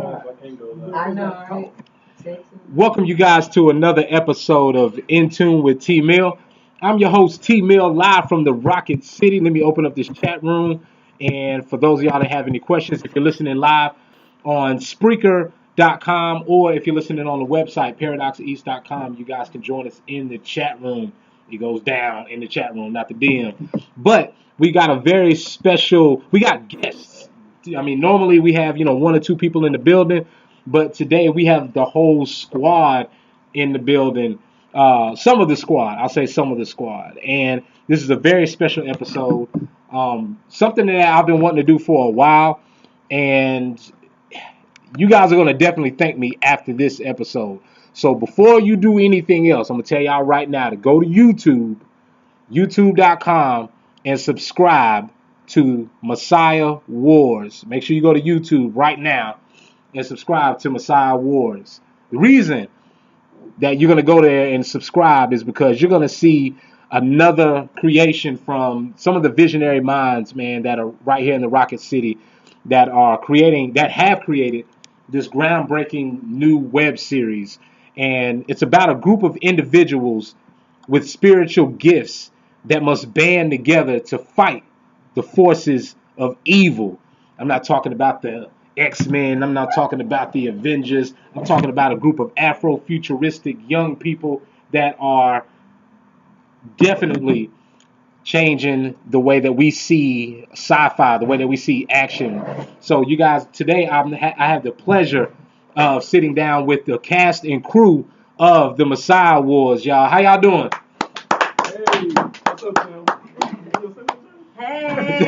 I know, right? Welcome you guys to another episode of In Tune with T Mill. I'm your host T Mill, live from the Rocket City. Let me open up this chat room. And for those of y'all that have any questions, if you're listening live on Spreaker.com or if you're listening on the website paradoxeast.com, you guys can join us in the chat room. It goes down in the chat room, not the DM. But we got a very special. We got guests. I mean, normally we have one or two people in the building. But today we have the whole squad in the building. Some of the squad, I'll say some of the squad. And this is a very special episode. Something that I've been wanting to do for a while. And you guys are going to definitely thank me after this episode. So before you do anything else, I'm going to tell y'all right now to go to YouTube, youtube.com, and subscribe to Messiah Wars. Make sure you go to YouTube right now and subscribe to Messiah Wars. The reason that you're going to go there and subscribe is because you're going to see another creation from some of the visionary minds, man, that are right here in the Rocket City that have created this groundbreaking new web series. And it's about a group of individuals with spiritual gifts that must band together to fight the forces of evil. I'm not talking about the X-Men. I'm not talking about the Avengers. I'm talking about a group of Afro-futuristic young people that are definitely changing the way that we see sci-fi, the way that we see action. So you guys, today I have the pleasure of sitting down with the cast and crew of the Messiah Wars. Y'all, how y'all doing? Hey, what's up, Tim? Hey.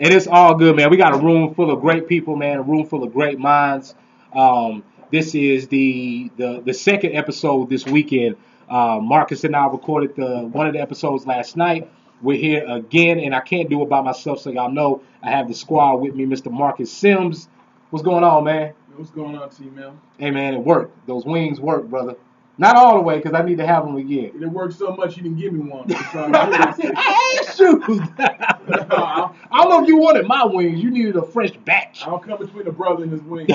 And it's all good, man. We got a room full of great people, man. A room full of great minds. This is the second episode this weekend. Marcus and I recorded one of the episodes last night. We're here again, and I can't do it by myself, so y'all know I have the squad with me, Mr. Marcus Sims. What's going on, man? What's going on, T-Mill? Hey, man, it worked. Those wings work, brother. Not all the way, because I need to have them again. It worked so much you didn't give me one. Hey, shoot! I don't know if you wanted my wings. You needed a fresh batch. I'll come between the brother and his wings.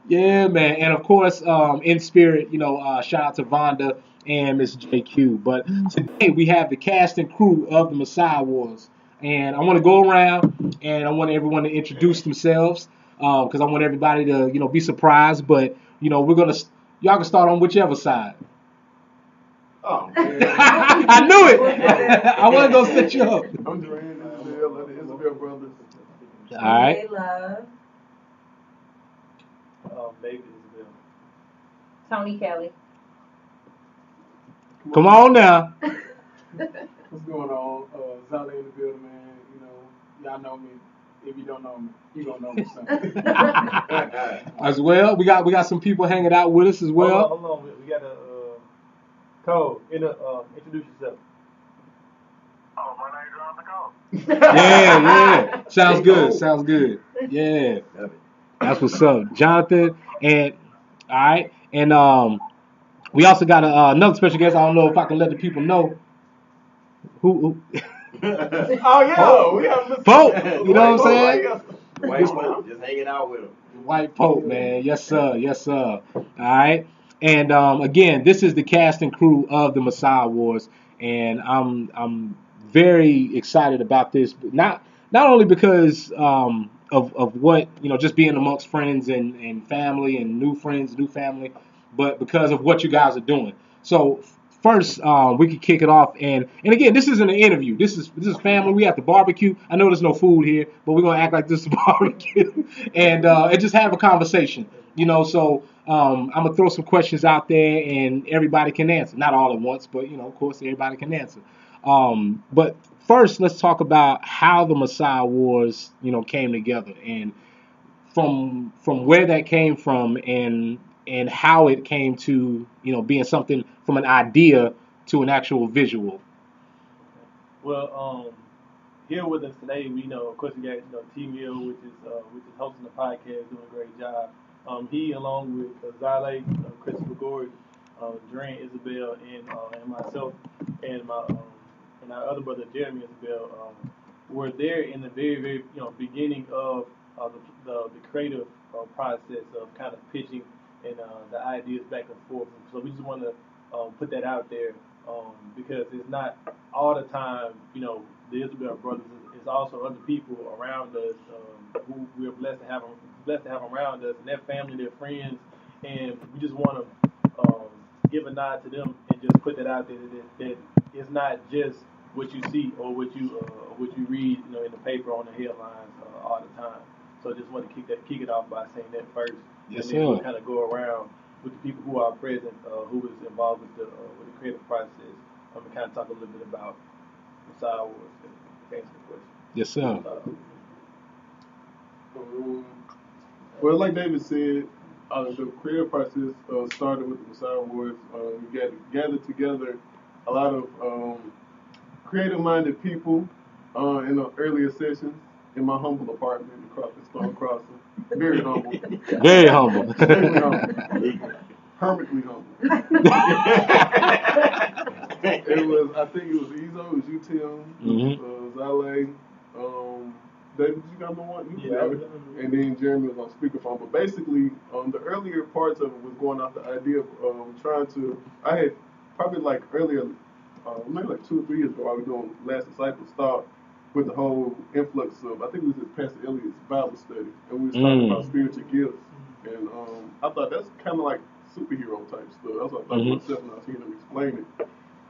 Yeah, man. And of course, in spirit, shout out to Vonda and Miss JQ. But today we have the cast and crew of the Messiah Wars. And I want to go around and I want everyone to introduce themselves because I want everybody to, be surprised. But, y'all can start on whichever side. Oh, man. I knew it. I wasn't going to set you up. I'm Duran, Isabel, the Isabel brothers. All right. Hey, love. Baby Isabel. Tony Kelly. Come on now. What's going on? Zale in the building, man. Y'all know me. If you don't know me, you gonna know me soon. As well, we got some people hanging out with us as well. Hold on. We got a Cole. Introduce yourself. Oh, my name's Jonathan Cole. Yeah. Sounds good. Yeah. That's what's up, Jonathan. And all right, and we also got another special guest. I don't know if I can let the people know who. Oh yeah, we have Pope. You know what I'm saying? White Pope, just hanging out with him. White Pope, man. Yes, sir. All right. And again, this is the cast and crew of the Messiah Wars, and I'm very excited about this. Not only because of what just being amongst friends and family and new friends, new family, but because of what you guys are doing. So first, we could kick it off, and again, this isn't an interview. This is family. We at the barbecue. I know there's no food here, but we're gonna act like this is a barbecue and just have a conversation. So I'm gonna throw some questions out there, and everybody can answer. Not all at once, but of course, everybody can answer. But first, let's talk about how the Messiah Wars, came together, and from where that came from, and how it came to, being something from an idea to an actual visual. Well, here with us today, we of course, we got T Mill, which is hosting the podcast, doing a great job. He, along with Zale, Christopher Gordon, Duran, Isabel, and myself, and my and our other brother Jeremy Isabel, were there in the very, very beginning of the creative process of kind of pitching and the ideas back and forth. So we just want to put that out there because it's not all the time, the Isabel brothers. It's also other people around us who we're blessed to have around us, and their family, their friends, and we just want to give a nod to them and just put that out there that it's not just what you see or what you read, in the paper on the headlines all the time. So I just want to kick it off by saying that first. Yes, and then we'll sir. kind of go around with the people who are present, who is involved with the creative process. I'm gonna kind of talk a little bit about Messiah Wars. Answer the question. Yes, sir. Well, like David said, the creative process started with the Messiah Wars. We gathered together a lot of creative-minded people in the earlier sessions in my humble apartment across the Stone Crossing. Very humble. Very humble. Extremely humble. Hermitly humble. I think it was Ezo, it was you, Tim, Zale, David, you got no one? You Yeah. there. And then Jeremy was on speakerphone. But basically, the earlier parts of it was going off the idea of trying to, I had probably like earlier, maybe like 2 or 3 years ago, I was doing Last Disciple start with the whole influx of, I think it was just Pastor Elliott's Bible study. And we was talking about spiritual gifts. And I thought that's kind of like superhero type stuff. That's what I thought myself when I was hearing him explain it.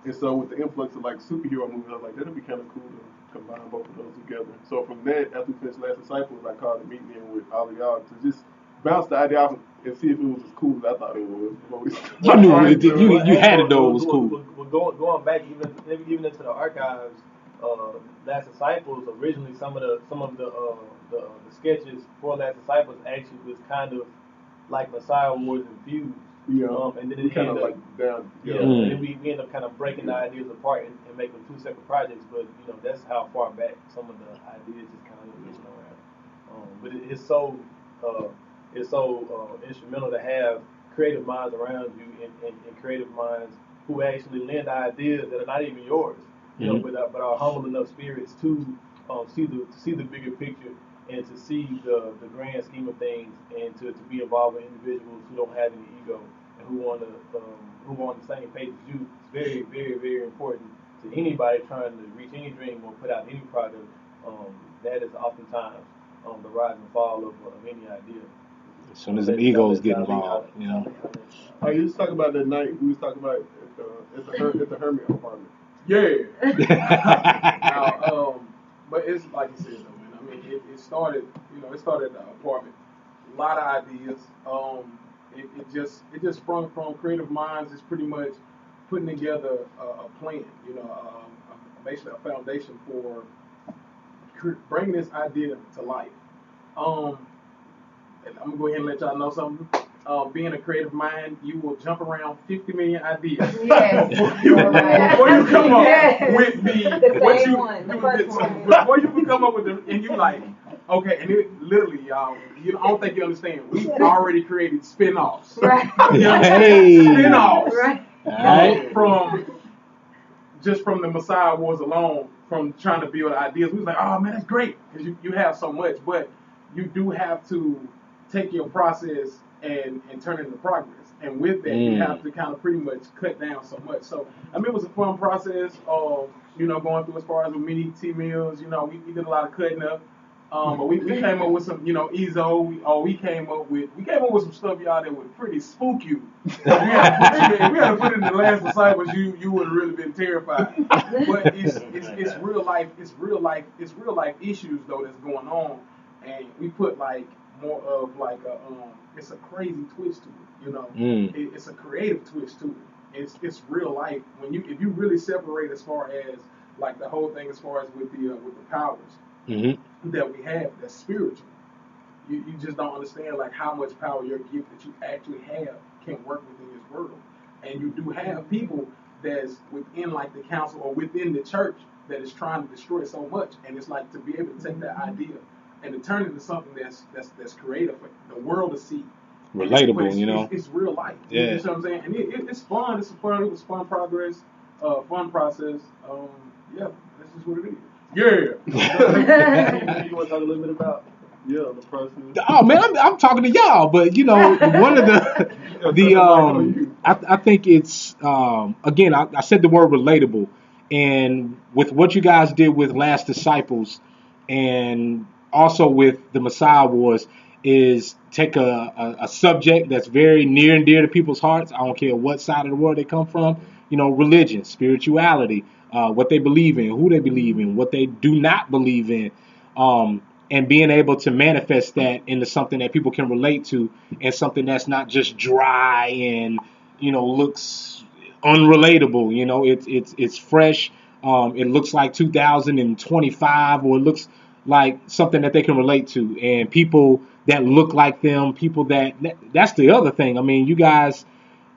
And so with the influx of like superhero movies, I was like, that'd be kind of cool to combine both of those together. So from that, after we finished Last Disciples, I called a meeting in with all of y'all to just bounce the idea off and see if it was as cool as I thought it was. You knew it. You had to know it was cool. Going back even into the archives, Last Disciples originally some of the sketches for Last Disciples actually was kind of like Messiah Wars infused. Yeah. And then we kind of like down. Yeah. And then we end up kind of breaking the ideas apart and making 2 separate projects. But that's how far back some of the ideas just kind of pitching around. But it's so instrumental to have creative minds around you and creative minds who actually lend ideas that are not even yours. But are humble enough spirits to see the bigger picture and to see the grand scheme of things and to be involved with individuals who don't have any ego and who want on the same page as you. It's very, very, very important to anybody trying to reach any dream or put out any product. That is oftentimes the rise and fall of any idea. As soon as the egos get involved, Oh, you was talking about that night we was talking about at the Hermit apartment. Yeah. Now, but it's like you said though, man. I mean, it started at the apartment. A lot of ideas. It just sprung from creative minds. It's pretty much putting together a plan. Basically a foundation for bringing this idea to life. And I'm gonna go ahead and let y'all know something. Being a creative mind, you will jump around 50 million ideas. Yes. Before you come up with before you can come up with them, and you like, okay, and it literally, y'all, I don't think you understand. We've already created spin-offs. Right. Hey. Spin-offs. Right. From the Messiah Wars alone, from trying to build ideas. We was like, oh man, that's great because you have so much, but you do have to take your process and turn it into progress. And with that, you have to kind of pretty much cut down so much. So, I mean, it was a fun process of, going through as far as with mini T-Mills. We did a lot of cutting up. But we came up with some, Ezo. We came up with some stuff, y'all, that would pretty spook you. If we had to put it in the Last Disciples, you would have really been terrified. But it's real life issues though that's going on, and we put like more of like it's a crazy twist to it. It's a creative twist to it. It's real life if you really separate as far as like the whole thing as far as with the powers. That we have that's spiritual. You just don't understand like how much power your gift that you actually have can work within this world. And you do have people that's within like the council or within the church that is trying to destroy so much. And it's like to be able to take that idea and to turn it into something that's creative for the world to see. Relatable, It's real life. Yeah. You know what I'm saying? And it's fun. It was fun process. Yeah, that's just what it is. Yeah. You want to talk a little bit about the process? Oh man, I'm talking to y'all, but you know, one of I think it's again, I said the word relatable, and with what you guys did with Last Disciples, and also with the Messiah Wars, is take a subject that's very near and dear to people's hearts. I don't care what side of the world they come from. You know, religion, spirituality, what they believe in, who they believe in, what they do not believe in. And being able to manifest that into something that people can relate to, and something that's not just dry and looks unrelatable. It's fresh. It looks like 2025, or it looks like something that they can relate to, and people that look like them, people that's the other thing. I mean, you guys,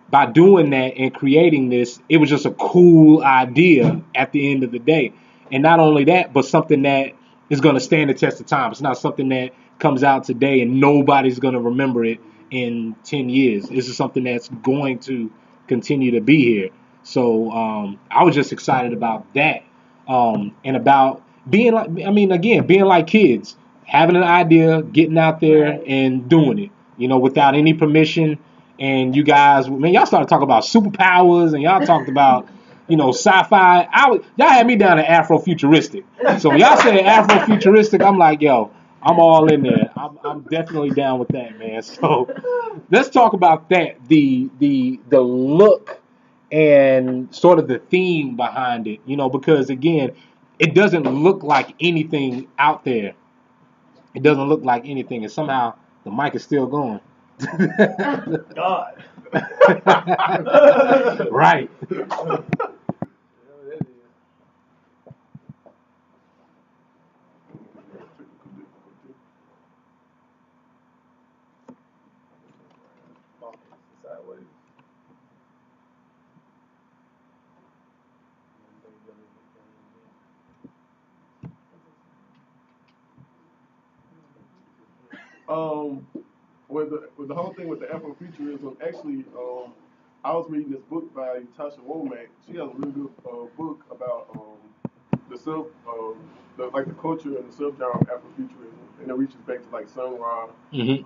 by doing that and creating this, it was just a cool idea at the end of the day. And not only that, but something that is going to stand the test of time. It's not something that comes out today and nobody's going to remember it in 10 years. This is something that's going to continue to be here. So I was just excited about that, and about being like, I mean, again, being like kids, having an idea, getting out there and doing it, without any permission. And you guys, man, y'all started talking about superpowers, and y'all talked about, sci-fi. Y'all had me down to Afrofuturistic. So when y'all said Afrofuturistic, I'm like, yo, I'm all in there. I'm definitely down with that, man. So let's talk about that. The look and sort of the theme behind it, because again, it doesn't look like anything out there. It doesn't look like anything, and somehow the mic is still going. God. Right. Sideways. With the whole thing with the Afrofuturism, actually, I was reading this book by Tasha Womack. She has a really good book about the sub, like the culture and the subgenre of Afrofuturism, and it reaches back to like Sun Ra, Mm-hmm.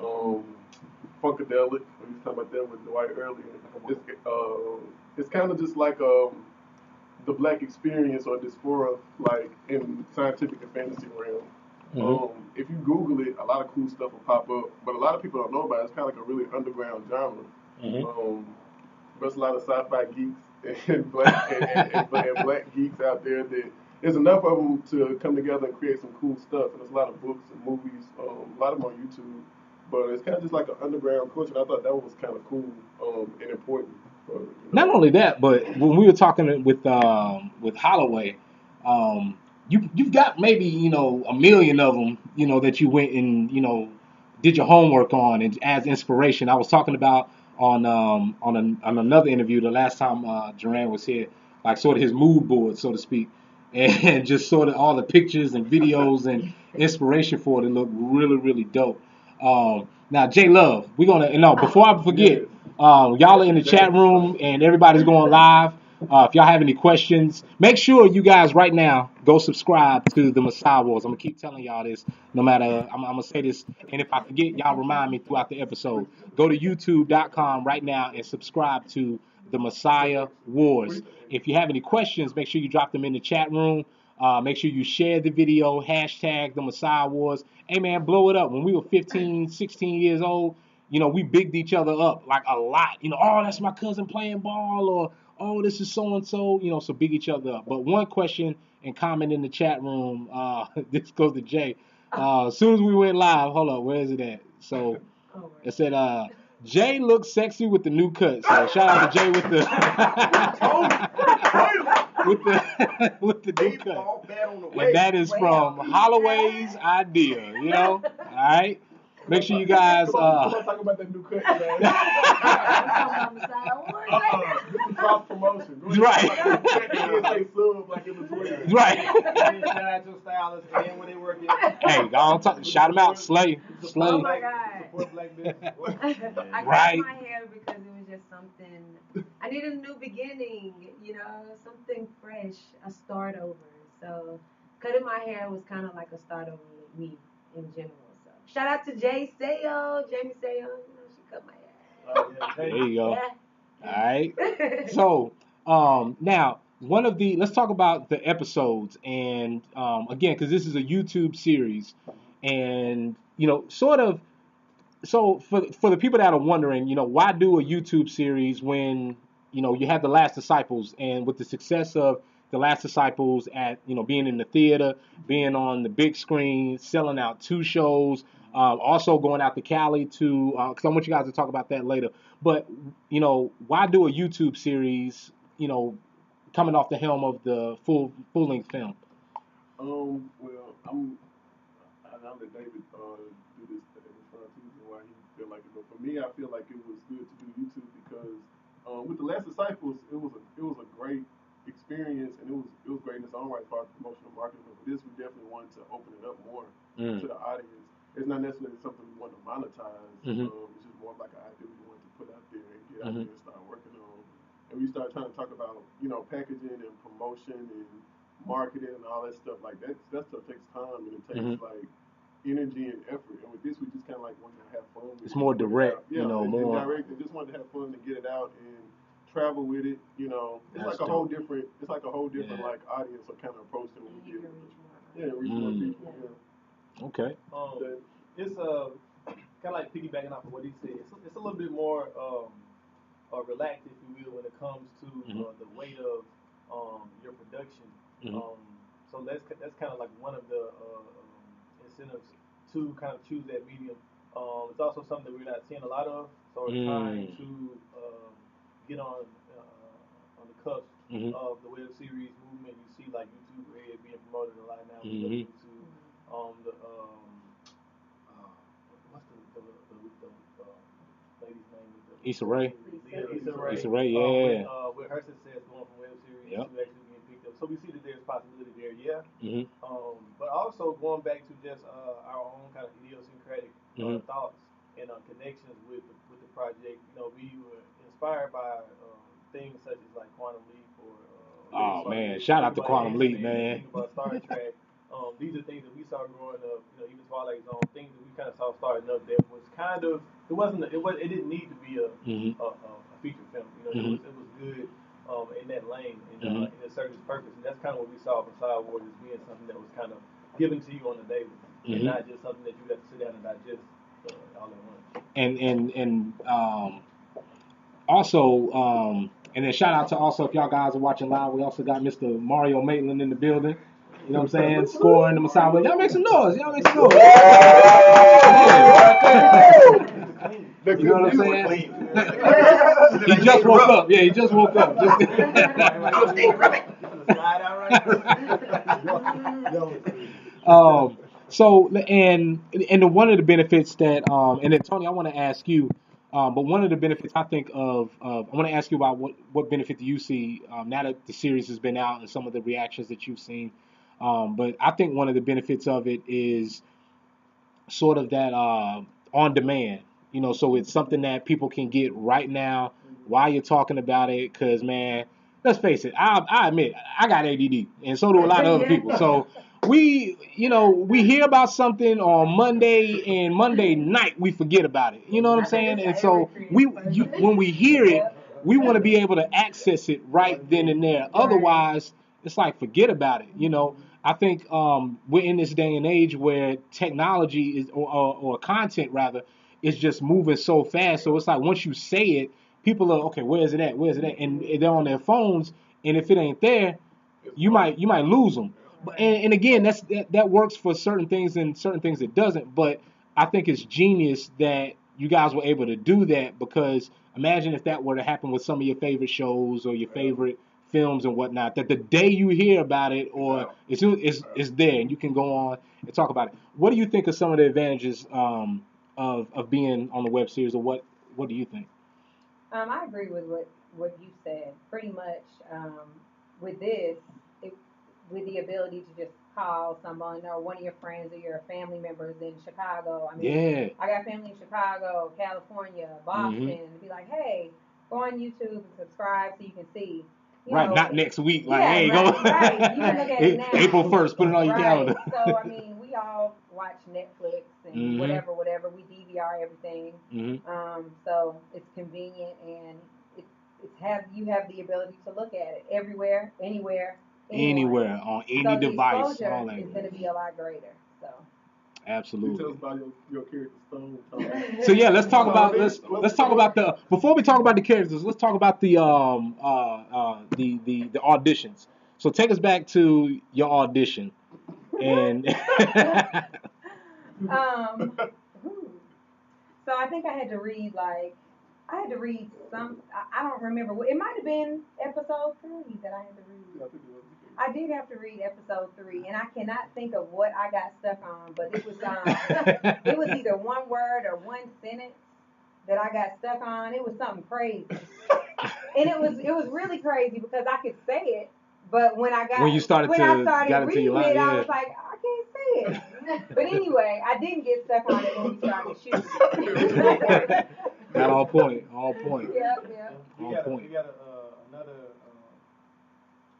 Funkadelic. We was talking about that with Dwight earlier. It's kind of just like the black experience or diaspora, like in scientific and fantasy realm. Mm-hmm. If you Google it, a lot of cool stuff will pop up, but a lot of people don't know about it. It's kind of like a really underground genre. Mm-hmm. There's a lot of sci-fi geeks and black geeks out there that there's enough of them to come together and create some cool stuff. And there's a lot of books and movies, a lot of them on YouTube. But it's kind of just like an underground culture. And I thought that was kind of cool and important. Not only that, but when we were talking with Holloway, you've got maybe a million of them that you went and did your homework on and as inspiration. I was talking about on another interview the last time Duran was here, like sort of his mood board, so to speak, and just sort of all the pictures and videos and inspiration for it. It looked really, really dope. Now, J Love, we're gonna before I forget. Y'all are in the chat room and everybody's going live. If y'all have any questions, make sure you guys right now go subscribe to the Messiah Wars. I'm gonna keep telling y'all this, no matter. I'm gonna say this, and if I forget, y'all remind me throughout the episode. Go to YouTube.com right now and subscribe to the Messiah Wars. If you have any questions, make sure you drop them in the chat room. Make sure you share the video, hashtag the Messiah Wars. Hey man, blow it up. When we were 15, 16 years old, we bigged each other up like a lot. Oh, that's my cousin playing ball, or oh, this is so and so. So big each other up. But one question and comment in the chat room. This goes to Jay. As soon as we went live, hold up, where is it at? So it said, Jay looks sexy with the new cut. So shout out to Jay with the with the new cut. And that is from Holloway's idea. All right. Make sure you guys. Come on, talk about that new cut, man. This is cross promotion. Right. Right. Hey, go on, shout them out, Slay. Oh my God. I Right. cut my hair because it was just something. I needed a new beginning, something fresh, a start over. So cutting my hair was kind of like a start over with me in general. So shout out to Jay Sayo, Jamie Sayo. You know, she cut my hair. There you go. Yeah. All right. So, now let's talk about the episodes, and again, because this is a YouTube series, and sort of. So for the people that are wondering, why do a YouTube series when you have The Last Disciples, and with the success of The Last Disciples at being in the theater, being on the big screen, selling out 2 shows, also going out to Cali to because I want you guys to talk about that later. But why do a YouTube series? Coming off the helm of the full length film. Well, I'll let David do this in front too, and why he feel like it. But for me, I feel like it was good to do YouTube because with The Last Disciples, it was a great experience, and it was great in its own right as far as promotional marketing. But for this, we definitely wanted to open it up more to the audience. It's not necessarily something we want to monetize. It's just more like an idea we wanted to put out there and get out there and start working on. And we started trying to talk about packaging and promotion and marketing and all that stuff. Like that stuff takes time, and it takes like energy and effort. And with this, we just kind of like wanted to have fun. It's more direct, more direct, and just wanted to have fun and get it out and travel with it. It's like a whole different like audience or kind of approach than we get. Reach more people. Yeah. Okay. It's kind of like piggybacking off of what he said. It's a little bit more relaxed, if you will, when it comes to the weight of your production. So that's kind of like one of the incentives to kind of choose that medium. It's also something that we're not seeing a lot of, so it's trying to get on the cusp of the web series movement. You see like YouTube Red being promoted a lot now. We go to YouTube. What's the lady's name? Issa Rae. Issa Rae, yeah. With her success going from web series to actually being picked up, so we see that there's possibility there, but also going back to just our own kind of idiosyncratic thoughts and connections with the project. We were inspired by things such as like Quantum Leap or shout out to Quantum Leap, man. Think about Star Trek. These are things that we saw growing up. Even Twilight Zone, things that we kind of saw starting up there was kind of it didn't need to be a feature film. It was good in that lane and it served its purpose. And that's kind of what we saw Messiah Wars as being something that was kind of given to you on the daily, and not just something that you have to sit down and digest all at once. And also and then shout out to also, if y'all guys are watching live, we also got Mr. Mario Maitland in the building. You know what I'm saying? Scoring the Messiah. Y'all make some noise. You know what I'm saying? He just woke up. Yeah, he just woke up. So and one of the benefits that and then Tony, I want to ask you, but one of the benefits I think of I want to ask you about what benefit do you see now that the series has been out and some of the reactions that you've seen. But I think one of the benefits of it is sort of that on demand, so it's something that people can get right now while you're talking about it. Because, man, let's face it, I admit I got ADD, and so do a lot of other people. So we hear about something on Monday, and Monday night we forget about it. You know what I'm saying? And so when we hear it, we want to be able to access it right then and there. Otherwise, it's like forget about it. I think we're in this day and age where technology is, or content rather, is just moving so fast. So it's like once you say it, people are okay. Where is it at? Where is it at? And they're on their phones. And if it ain't there, you might lose them. And again, that works for certain things and certain things it doesn't. But I think it's genius that you guys were able to do that, because imagine if that were to happen with some of your favorite shows or your favorite films and whatnot, that the day you hear about it or it's there and you can go on and talk about it. What do you think of some of the advantages of being on the web series, or what do you think? I agree with what you said. Pretty much with this, with the ability to just call someone or one of your friends or your family members in Chicago. I mean, I got family in Chicago, California, Boston, and be like, hey, go on YouTube and subscribe so you can see. Right, not next week. Like, yeah, hey, right, go. right. You can look at it now. April 1st, put it on your Right. calendar. So I mean, we all watch Netflix and Mhm. whatever. We DVR everything. So it's convenient and you have the ability to look at it everywhere, anywhere, Anywhere, on any so device. the All exposure that. is going to be a lot greater. So. You tell Absolutely. us about your character Stone. So yeah, let's talk about let's talk about the before we talk about the characters. Let's talk about the the auditions. So take us back to your audition, and So I think I had to read some. I don't remember. It might have been episode 3 that I had to read. I did have to read episode 3, and I cannot think of what I got stuck on. But it was it was either one word or one sentence that I got stuck on. It was something crazy, and it was really crazy because I could say it. But when I started reading it, I was like, I can't say it. But anyway, I didn't get stuck on it when we started shooting. got all point. Yep. We got another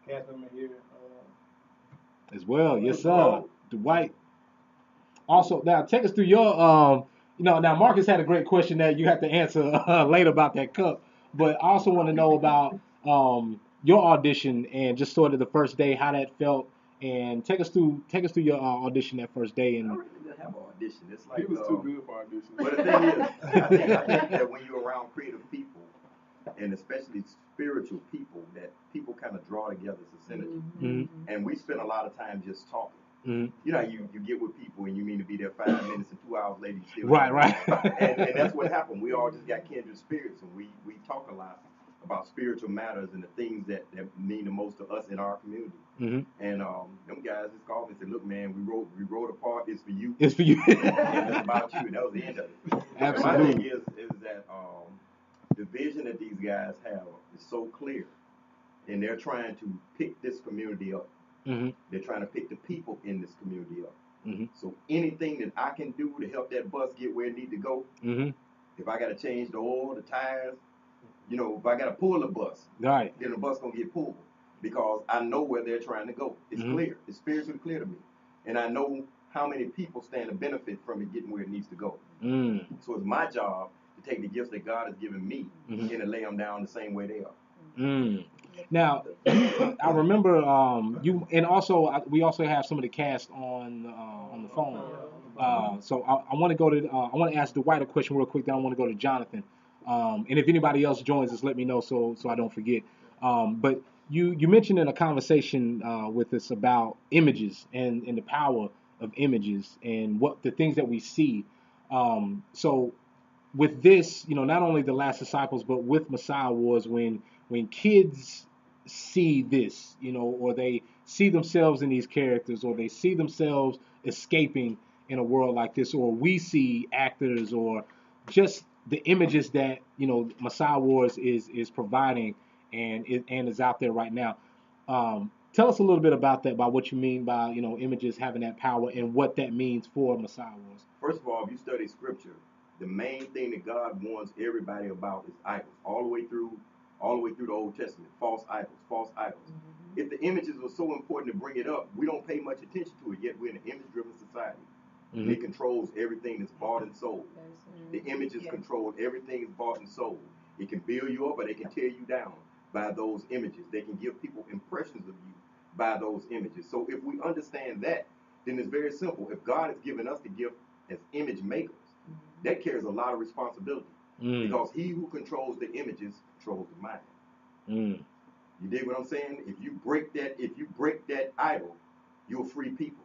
cast member here. As well, yes sir, Dwight. Also, now take us through your now Marcus had a great question that you have to answer later about that cup, but I also want to know about your audition and just sort of the first day, how that felt, and take us through your audition that first day. And I really didn't have an audition. It's like He was too good for audition. But the thing is, I think that when you're around creative people, and especially spiritual people, that people kind of draw together as a synergy. Mm-hmm. And we spend a lot of time just talking. Mm-hmm. You know, you get with people and you mean to be there 5 minutes and 2 hours later you still right. and that's what happened. We all just got kindred spirits, and we talk a lot about spiritual matters and the things that mean the most to us in our community. Mm-hmm. And them guys just called me and said, "Look, man, we wrote a part. It's for you. It's for you. And it's about you." And that was the end of it. Absolutely. My thing is that the vision that these guys have is so clear, and they're trying to pick this community up. Mm-hmm. They're trying to pick the people in this community up. Mm-hmm. So anything that I can do to help that bus get where it needs to go, Mm-hmm. if I got to change the oil, the tires, you know, if I got to pull the bus, Right. then the bus gonna get pulled because I know where they're trying to go. It's Mm-hmm. clear. It's spiritually clear to me, and I know how many people stand to benefit from it getting where it needs to go. Mm. So it's my job to take the gifts that God has given me Mm-hmm. and to lay them down the same way they are. Mm. Now, I remember you, and also we also have some of the cast on the phone. So I want to go to I want to ask Dwight a question real quick. Then I want to go to Jonathan. And if anybody else joins us, let me know so I don't forget. But you mentioned in a conversation with us about images and the power of images and what the things that we see. So with this, not only the Last Disciples, but with Messiah Wars, when kids see this, or they see themselves in these characters, or they see themselves escaping in a world like this, or we see actors, or just the images that Messiah Wars is providing and is out there right now. Tell us a little bit about that, about what you mean by images having that power and what that means for Messiah Wars. First of all, if you study Scripture, the main thing that God warns everybody about is idols, all the way through the Old Testament. False idols. Mm-hmm. If the images were so important to bring it up, we don't pay much attention to it, yet we're in an image-driven society. Mm-hmm. It controls everything that's bought and sold. Mm-hmm. The images control everything that's bought and sold. It can build you up or they can tear you down by those images. They can give people impressions of you by those images. So if we understand that, then it's very simple. If God has given us the gift as image makers, that carries a lot of responsibility. Because he who controls the images controls the mind. You dig what I'm saying? If you break that idol, you'll free people.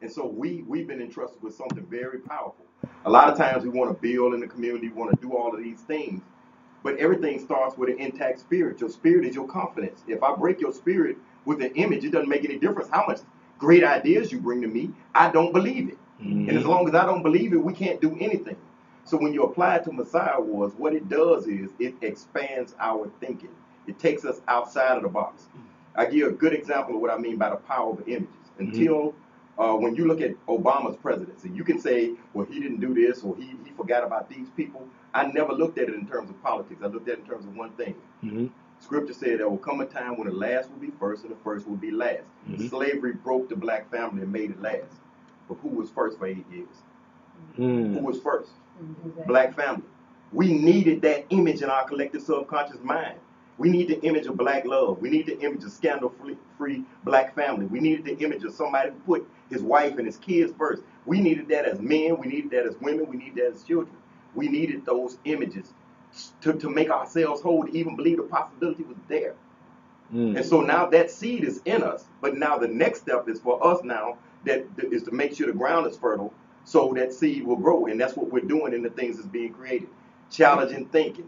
And so we've been entrusted with something very powerful. A lot of times we want to build in the community, we want to do all of these things, but everything starts with an intact spirit. Your spirit is your confidence. If I break your spirit with an image, it doesn't make any difference how much great ideas you bring to me. I don't believe it. And as long as I don't believe it, we can't do anything. So when you apply it to Messiah Wars, what it does is it expands our thinking. It takes us outside of the box. I give a good example of what I mean by the power of images. Until when you look at Obama's presidency, you can say, well, he didn't do this or he forgot about these people. I never looked at it in terms of politics. I looked at it in terms of one thing. Scripture said there will come a time when the last will be first and the first will be last. Slavery broke the black family and made it last. But who was first for 8 years? Who was first? Black family. We needed that image in our collective subconscious mind. We need the image of black love. We need the image of scandal-free black family. We needed the image of somebody who put his wife and his kids first. We needed that as men. We needed that as women. We needed that as children. We needed those images to make ourselves whole, to even believe the possibility was there. And so now that seed is in us. But now the next step is for us now is to make sure the ground is fertile so that seed will grow. And that's what we're doing in the things that's being created. Challenging thinking,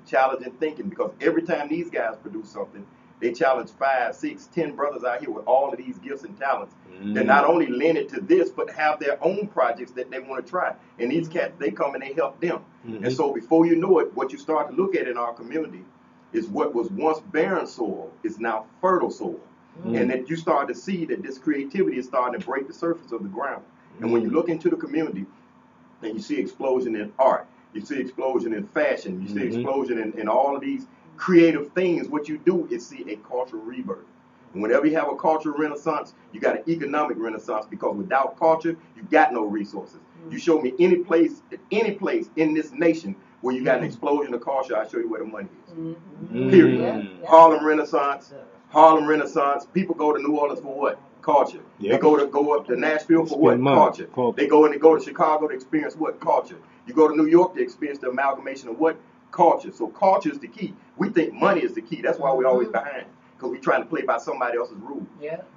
because every time these guys produce something, they challenge 5, 6, 10 brothers out here with all of these gifts and talents. They not only lend it to this, but have their own projects that they want to try. And these cats, they come and they help them. And so before you know it, what you start to look at in our community is what was once barren soil is now fertile soil. And that you start to see that this creativity is starting to break the surface of the ground. And when you look into the community and you see explosion in art, you see explosion in fashion, you see explosion in all of these creative things, what you do is see a cultural rebirth. And whenever you have a cultural renaissance, you got an economic renaissance, because without culture, you got no resources. You show me any place in this nation where you got an explosion of culture, I'll show you where the money is. Period. Harlem Renaissance. People go to New Orleans for what? Culture. They go up to Nashville for what? Culture. They go to Chicago to experience what? Culture. You go to New York to experience the amalgamation of what? Culture. So culture is the key. We think money is the key. That's why we're always behind, because we're trying to play by somebody else's rules.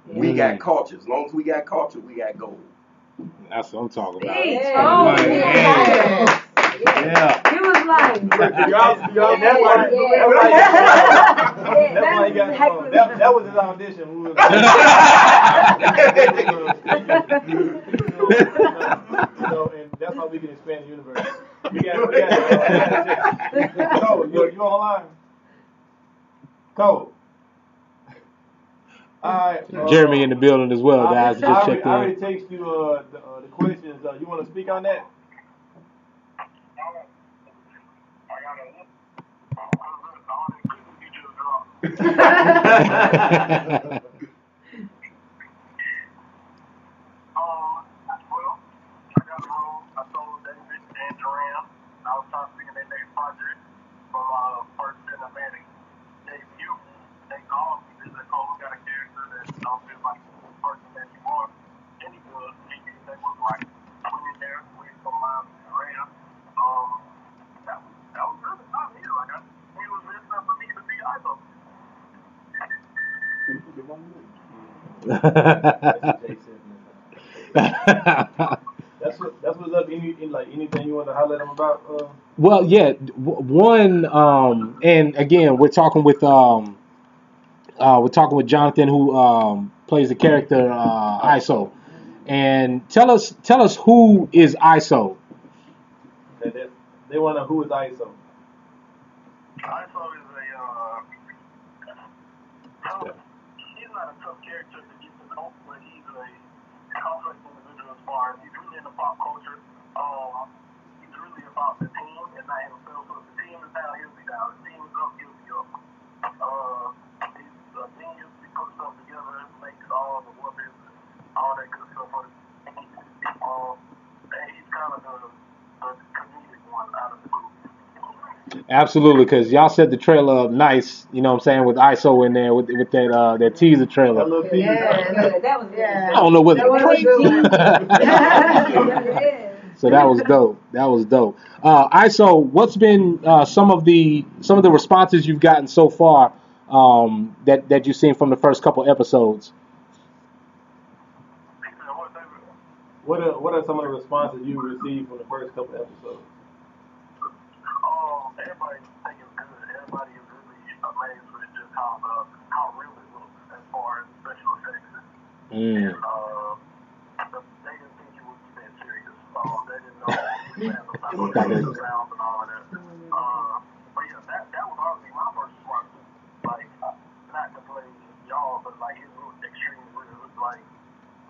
We got culture. As long as we got culture, we got gold. That's what I'm talking about. He was like, that was his audition. And that's how we can expand the universe. We got Cole, you online? Cole. All right. Jeremy in the building as well, guys. Just checked in. I already texted you the questions. You want to speak on that? That's what's up. Anything you want to highlight them about? Well, yeah. One, and again, we're talking with Jonathan, who plays the character ISO. And tell us who is ISO. They want to know who is ISO. ISO is he's not a tough character to get to know, but he's a complex individual as far as he's really into pop culture. He's really about the team and not himself. So if the team is down, he'll be down. If the team is up, he'll be up. He's a genius. He puts stuff together, makes all the weapons, all that good stuff. And he's kind of the comedic one out of the group. Absolutely, because y'all set the trailer up nice, you know what I'm saying, with ISO in there, with that teaser trailer. that was good. I don't know whether to praise you. So that was dope. ISO, what's been some of the responses you've gotten so far that you've seen from the first couple episodes? What are some of the responses you received from the first couple episodes? Everybody think it's good. Everybody is really amazed with just how real it looks as far as special effects. And they didn't think it would be that serious. They didn't know we had the sound and all of that. But yeah, that was honestly my first response. Like, not to play y'all, but like it looked extremely real. It looked like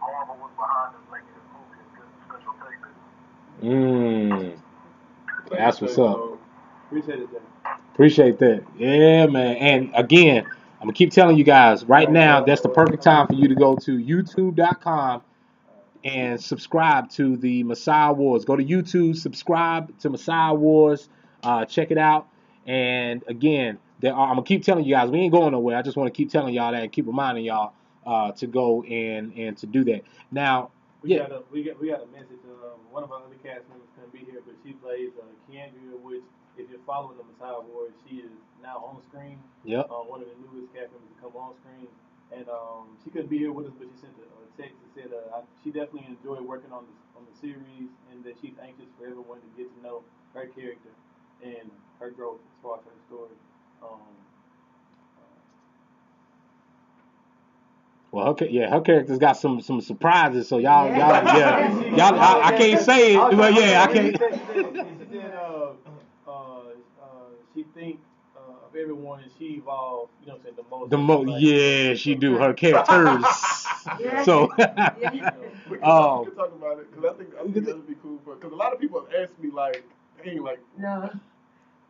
Marvel was behind us making this movie and good special effects. That's what's up. Appreciate it, Appreciate that. Yeah, man. And again, I'm gonna keep telling you guys right now. That's the perfect time for you to go to YouTube.com and subscribe to the Messiah Wars. Go to YouTube, subscribe to Messiah Wars, check it out. And again, I'm gonna keep telling you guys, we ain't going nowhere. I just want to keep telling y'all that and keep reminding y'all to go and to do that. Now, we got a message. One of our other cast members couldn't be here, but she plays Keandria, which if you're following the Messiah Wars, she is now on screen. Yep. One of the newest cast members to come on screen. And she couldn't be here with us, but she sent a text that said she definitely enjoyed working on the series, and that she's anxious for everyone to get to know her character and her growth as far as her story. Well, her character's got some surprises. So y'all, I can't say it, but yeah, I can't. She said, she thinks of everyone she evolved, you know what I'm saying, the most. Yeah, she do. Her characters. So. We can talk about it because I think that would be cool because a lot of people have asked me like, hey, like. No,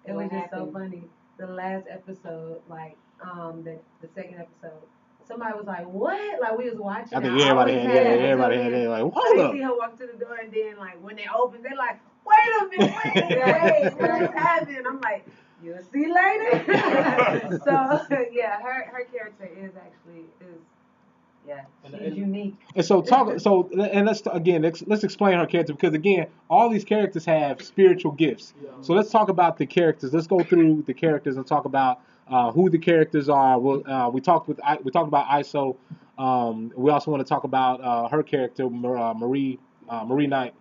it was just so funny. The last episode, like the second episode, somebody was like, "What?" Like we was watching. I think everybody had that. Like, hold up. They see her walk to the door, and then like when they open, they're like, "Wait a minute, wait, what just happened?" I'm like, "You'll see later." So yeah, her character is she's unique. And so let's explain her character because again, all these characters have spiritual gifts. Yeah. So let's talk about the characters. Let's go through the characters and talk about who the characters are. We talked about ISO. We also want to talk about her character, Marie Knight,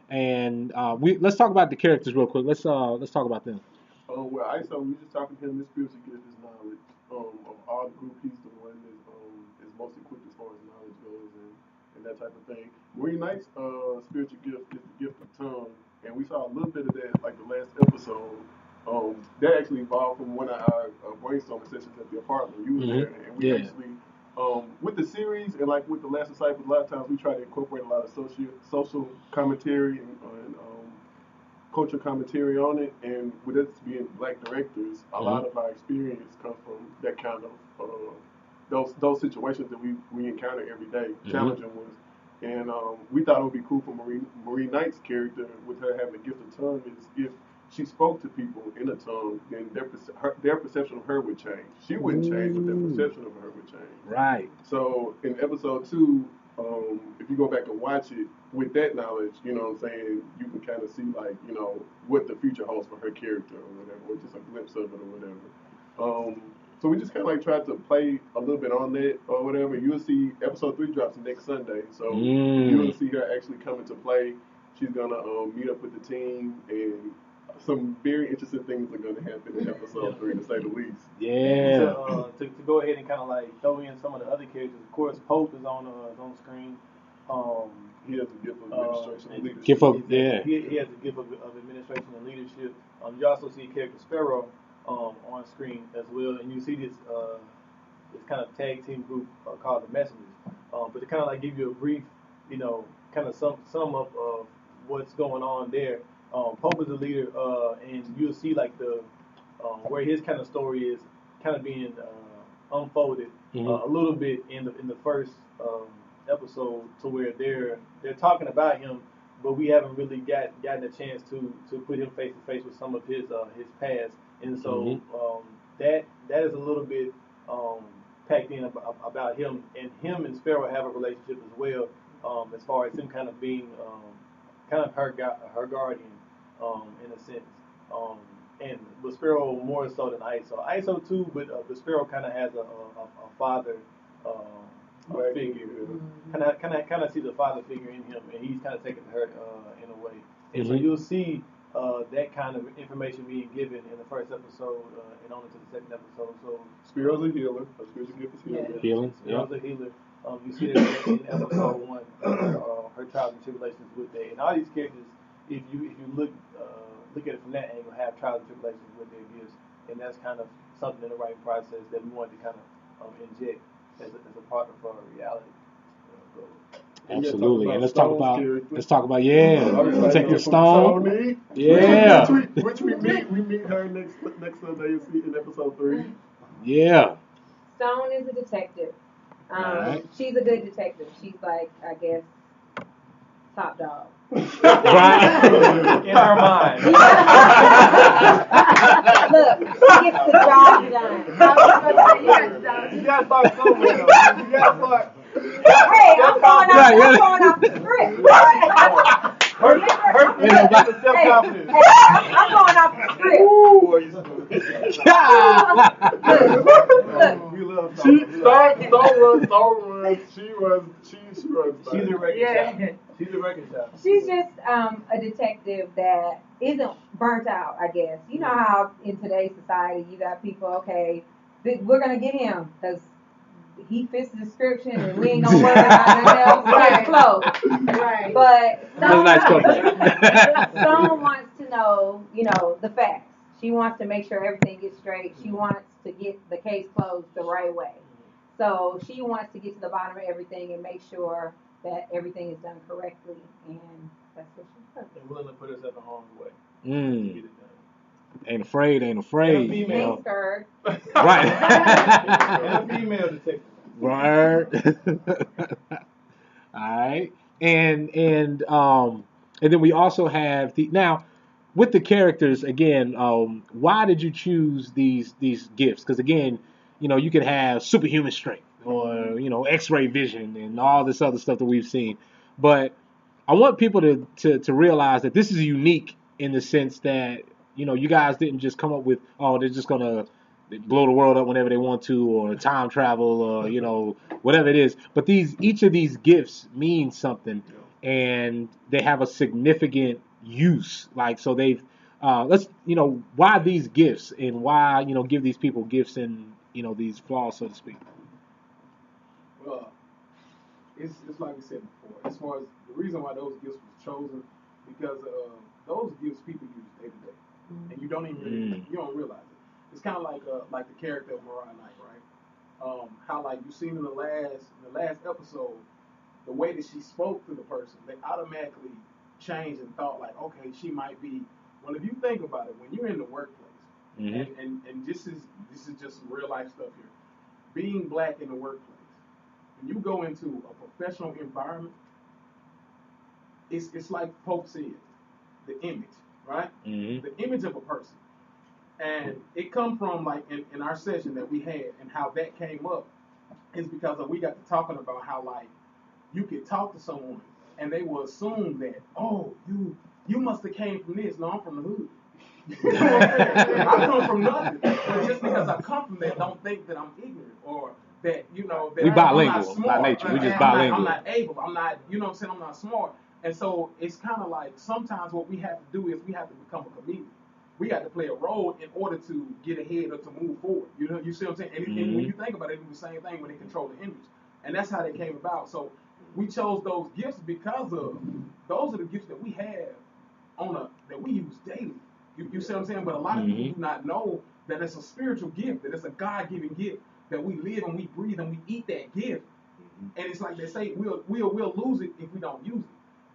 and let's talk about the characters real quick. Let's talk about them. Well, ISO, we just talking to him. His spiritual gift is knowledge. Of all the group, he's the one that is most equipped as far as knowledge goes and that type of thing. Marie Knight's spiritual gift is the gift of tongue, and we saw a little bit of that like the last episode. That actually evolved from one of our brainstorming sessions at the apartment. You were there, and we actually with the series and like with the Last Disciple, a lot of times we try to incorporate a lot of social commentary and culture commentary on it, and with us being black directors, a lot of our experience comes from that kind of those situations that we encounter every day, challenging ones. And we thought it would be cool for Marie Knight's character, with her having a gift of tongue, is if she spoke to people in a tongue, then their perception of her would change. She wouldn't change, but their perception of her would change. Right. So in episode 2, if you go back and watch it with that knowledge, you know what I'm saying, you can kind of see like, you know, what the future holds for her character or whatever, or just a glimpse of it or whatever. So we just kind of like tried to play a little bit on that or whatever. You'll see episode 3 drops next Sunday, so you'll see her actually come into play. She's gonna meet up with the team, and some very interesting things are gonna happen in episode 3, to say the least. Yeah. To go ahead and kind of like throw in some of the other characters. Of course, Pope is on screen. He has a gift of administration and leadership. He has a gift of administration and leadership. You also see character Sparrow on screen as well, and you see this kind of tag team group called the Messengers. But to kind of like give you a brief, you know, kind of sum up of what's going on there. Pope is the leader, and you'll see like the where his kind of story is kind of being unfolded a little bit in the first episode, to where they're talking about him, but we haven't really gotten a chance to put him face to face with some of his past, and so that is a little bit packed in about him, and him and Sparrow have a relationship as well, as far as him kind of being kind of her guardian in a sense, but Sparrow more so than ISO too, but Sparrow kind of has a father figure, kind of sees a father figure in him, and he's kind of taken to her in a way, and so you'll see that kind of information being given in the first episode and on into the second episode. So Sparrow's a healer. A spiritual gift is healing. Healing. Sparrow's a healer. You see that in episode 1, her trials and tribulations with that, and all these characters, if you look at it from that angle, have trials and tribulations with their gifts, and that's kind of something in the writing process that we wanted to kind of inject as a part of our reality. Absolutely. And let's talk about I'm excited Detective for Stone. Tony. Yeah. Which we meet her next Sunday in episode 3. Yeah. Stone is a detective. Alright. She's a good detective. She's like, I guess, top dog. Right. In our mind. Look, she gets the job done. You gotta start somewhere though. You gotta start. Hey, I'm going off the script. I'm going off the script. Look. We love Stone. Don't run. She runs. She's a record shop. She's a record shop. She's just a detective that isn't burnt out, I guess. You know how in today's society you got people, okay, we're going to get him because he fits the description and we ain't going to worry about nothing else. Right. Close. Right. But Stone wants to know, the facts. She wants to make sure everything gets straight. She wants to get the case closed the right way. So she wants to get to the bottom of everything and make sure that everything is done correctly, and that's what she's done. And willing to put herself in harm's way. Mm. To get it done. Ain't afraid. And a female. Ain't scared. Right. And a female detective. Right. All right. And then we also have now with the characters again. Why did you choose these gifts? Because again, you could have superhuman strength or X-ray vision and all this other stuff that we've seen. But I want people to realize that this is unique in the sense that you guys didn't just come up with they're just gonna blow the world up whenever they want to, or time travel, or whatever it is. But each of these gifts means something, and they have a significant use. Like so, they've why these gifts and why give these people gifts and these flaws, so to speak. Well, it's like we said before. As far as the reason why those gifts was chosen, because those gifts people use day to day, and you don't even you don't realize it. It's kind of like the character of Mariah Knight, right? How like you seen in the last episode, the way that she spoke to the person, they automatically changed and thought like, okay, she might be. Well, if you think about it, when you're in the workplace, and this is just some real life stuff here. Being black in the workplace, when you go into a professional environment, it's like Pope said, the image, right? The image of a person. And it come from like in our session that we had, and how that came up is because we got to talking about how like you could talk to someone and they will assume that, oh, you must have came from this. No, I'm from the hood. You know what I'm saying? I come from nothing. But just because I come from that, don't think that I'm ignorant or that, that we bilingual, I'm not smart. by nature. We just bilingual. I'm not able. I'm not, what I'm saying? I'm not smart. And so it's kind of like sometimes what we have to do is we have to become a chameleon. We got to play a role in order to get ahead or to move forward. You see what I'm saying? And when you think about it, it's the same thing when they control the image. And that's how they came about. So we chose those gifts because of those are the gifts that we have that we use daily. You see what I'm saying? But a lot of people do not know that it's a spiritual gift, that it's a God-given gift, that we live and we breathe and we eat that gift. And it's like they say, we'll lose it if we don't use it.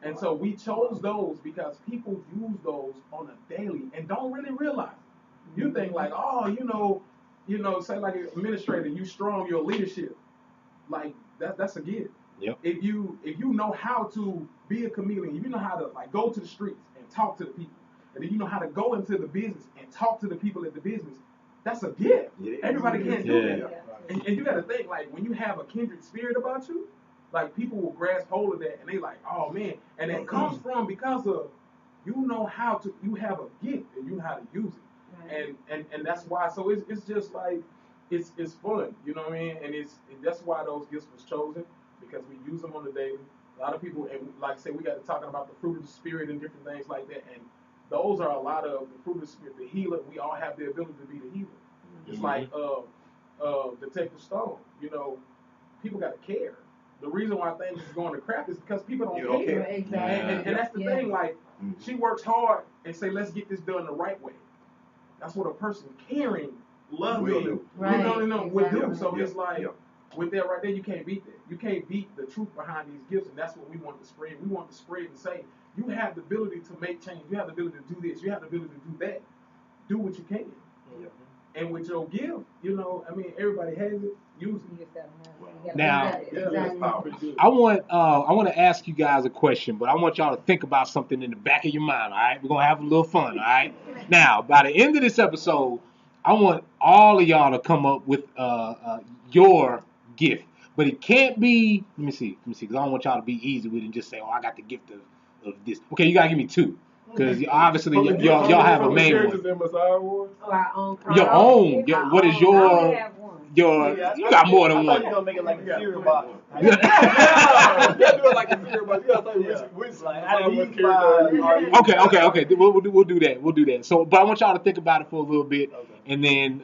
And so we chose those because people use those on a daily and don't really realize it. You think like, say like an administrator, you strong, your leadership. Like that's a gift. Yep. If you know how to be a chameleon, if you know how to like go to the streets and talk to the people, and if you know how to go into the business and talk to the people at the business, that's a gift. Yeah. Everybody can't do that. Yeah. And you got to think like when you have a kindred spirit about you, like people will grasp hold of that and they like, oh man, and it comes from because of you have a gift and you know how to use it, and that's why. So it's just like it's fun, you know what I mean? And that's why those gifts was chosen because we use them on the daily. A lot of people, and like I said, we got to talking about the fruit of the spirit and different things like that, and those are a lot of the fruit of the spirit. The healer, we all have the ability to be the healer. It's like Detective Stone. People got to care. The reason why things is going to crap is because people don't care. Exactly. And that's the thing. Like she works hard and say, let's get this done the right way. That's what a person caring, loving, would do. So it's like with that right there, you can't beat that. You can't beat the truth behind these gifts, and that's what we want to spread. We want to spread and say, you have the ability to make change. You have the ability to do this. You have the ability to do that. Do what you can. Yeah. And with your gift, you know, I mean, everybody has it. Use it. You just gotta have it. You gotta Now- have it. Yeah, Exactly. that's powerful. I want to ask you guys a question, but I want y'all to think about something in the back of your mind. All right, we're gonna have a little fun. All right. Now, by the end of this episode, I want all of y'all to come up with your gift, but it can't be. Let me see, because I don't want y'all to be easy with it and just say, "Oh, I got the gift of this." Okay, you gotta give me two, because obviously y'all have a main one. characters in Messiah Wars? Or our own. Your own. What is I only your have one. you got more than I thought you one. were gonna make it like a cereal box. Yeah, do it like a cereal, but you gotta say which Like, Messiah out of Wars these character five, are you? Okay. We'll do that. We'll do that. So, but I want y'all to think about it for a little bit, and then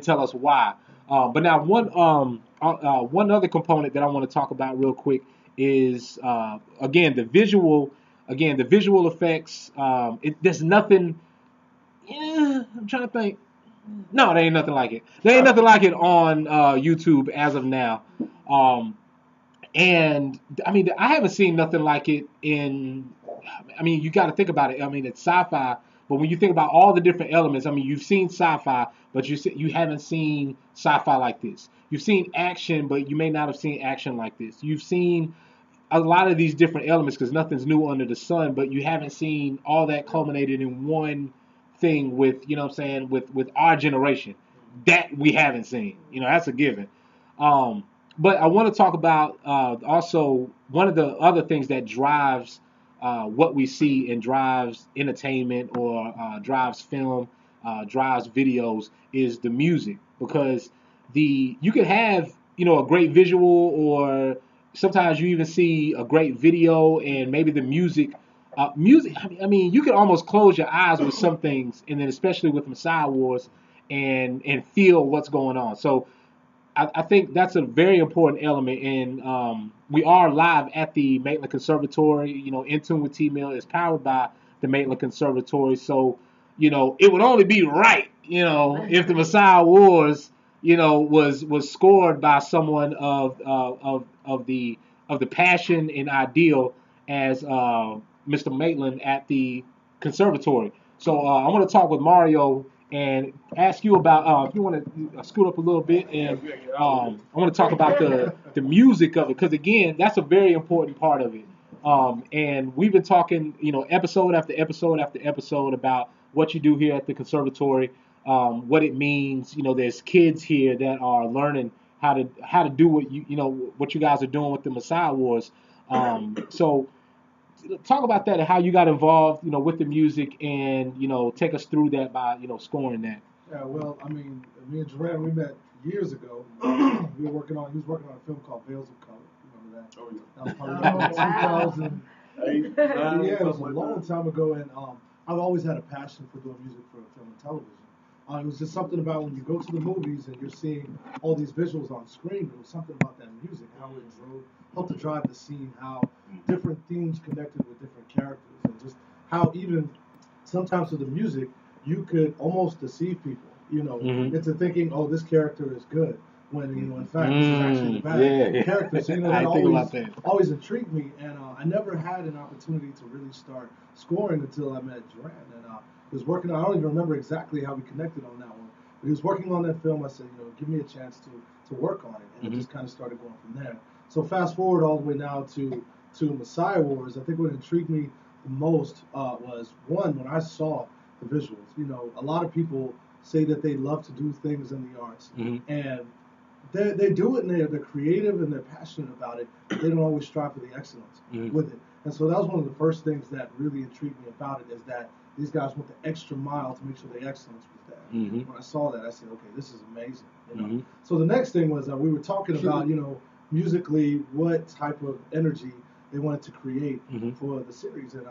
tell us why. But now one other component that I want to talk about real quick is again the visual effects. There's nothing. Yeah, I'm trying to think. No, there ain't nothing like it. There ain't nothing like it on YouTube as of now. And I mean, I haven't seen nothing like it in. I mean, you got to think about it. I mean, it's sci-fi, but when you think about all the different elements, I mean, you've seen sci-fi, but you haven't seen sci-fi like this. You've seen action, but you may not have seen action like this. You've seen a lot of these different elements because nothing's new under the sun, but you haven't seen all that culminated in one thing with, you know what I'm saying, with our generation. That we haven't seen. You know, that's a given. But I want to talk about also one of the other things that drives what we see and drives entertainment or drives film, drives videos is the music, because you could have, you know, a great visual, or sometimes you even see a great video and maybe the music. I mean, you can almost close your eyes with some things, and then especially with Messiah Wars, and feel what's going on. So I think that's a very important element, and we are live at the Maitland Conservatory. You know, In Tune with T-Mill is powered by the Maitland Conservatory, so you know it would only be right, you know, if the Messiah Wars, you know, was scored by someone of the passion and ideal as Mr. Maitland at the conservatory. So I want to talk with Mario and ask you about if you want to scoot up a little bit, and I want to talk about the music of it, because again, that's a very important part of it. And we've been talking, you know, episode after episode after episode about what you do here at the conservatory, what it means. You know, there's kids here that are learning how to do what what you guys are doing with the Messiah Wars. So talk about that and how you got involved, you know, with the music, and you know, take us through that by, you know, scoring that. Yeah, well, I mean, me and Duran, we met years ago. He was working on a film called Veils of Color. You remember that? Oh yeah. That was probably in 2000. Yeah, it was a Something like long that. time ago, and I've always had a passion for doing music for film and television. It was just something about when you go to the movies and you're seeing all these visuals on screen. There was something about that music, how it helped to drive the scene, how different themes connected with different characters, and just how even sometimes with the music you could almost deceive people, you know, into thinking, oh, this character is good, when you know, in fact, this is actually the bad character. So you know, that always intrigued me, and I never had an opportunity to really start scoring until I met Duran, and he was working on. I don't even remember exactly how we connected on that one, but he was working on that film. I said, you know, give me a chance to work on it, and it just kind of started going from there. So fast forward all the way now to Messiah Wars. I think what intrigued me the most was, one, when I saw the visuals. You know, a lot of people say that they love to do things in the arts, and they do it, and they're creative and they're passionate about it, but they don't always strive for the excellence with it. And so that was one of the first things that really intrigued me about it, is that these guys went the extra mile to make sure the excellence was there. When I saw that, I said, okay, this is amazing. You know? So the next thing was we were talking about, you know, musically what type of energy they wanted to create for the series, and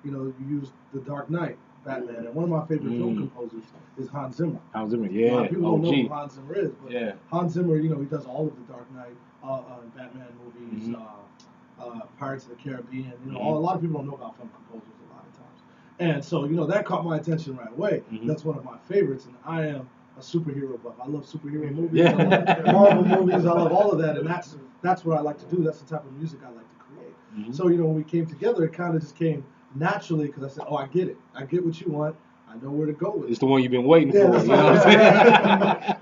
you know, you used The Dark Knight, Batman, and one of my favorite film composers is Hans Zimmer. Hans Zimmer, A lot of people don't know who Hans Zimmer is, but Hans Zimmer, you know, he does all of the Dark Knight, Batman movies, Pirates of the Caribbean. You know, a lot of people don't know about film composers a lot of times, and so you know that caught my attention right away. That's one of my favorites, and I am a superhero buff. I love superhero movies. Yeah. I love Marvel movies. I love all of that, and that's what I like to do. That's the type of music I like to create. Mm-hmm. So when we came together, it kind of just came naturally because I said, "Oh, I get it. I get what you want. I know where to go with it." It's the one you've been waiting for. You know what I'm saying?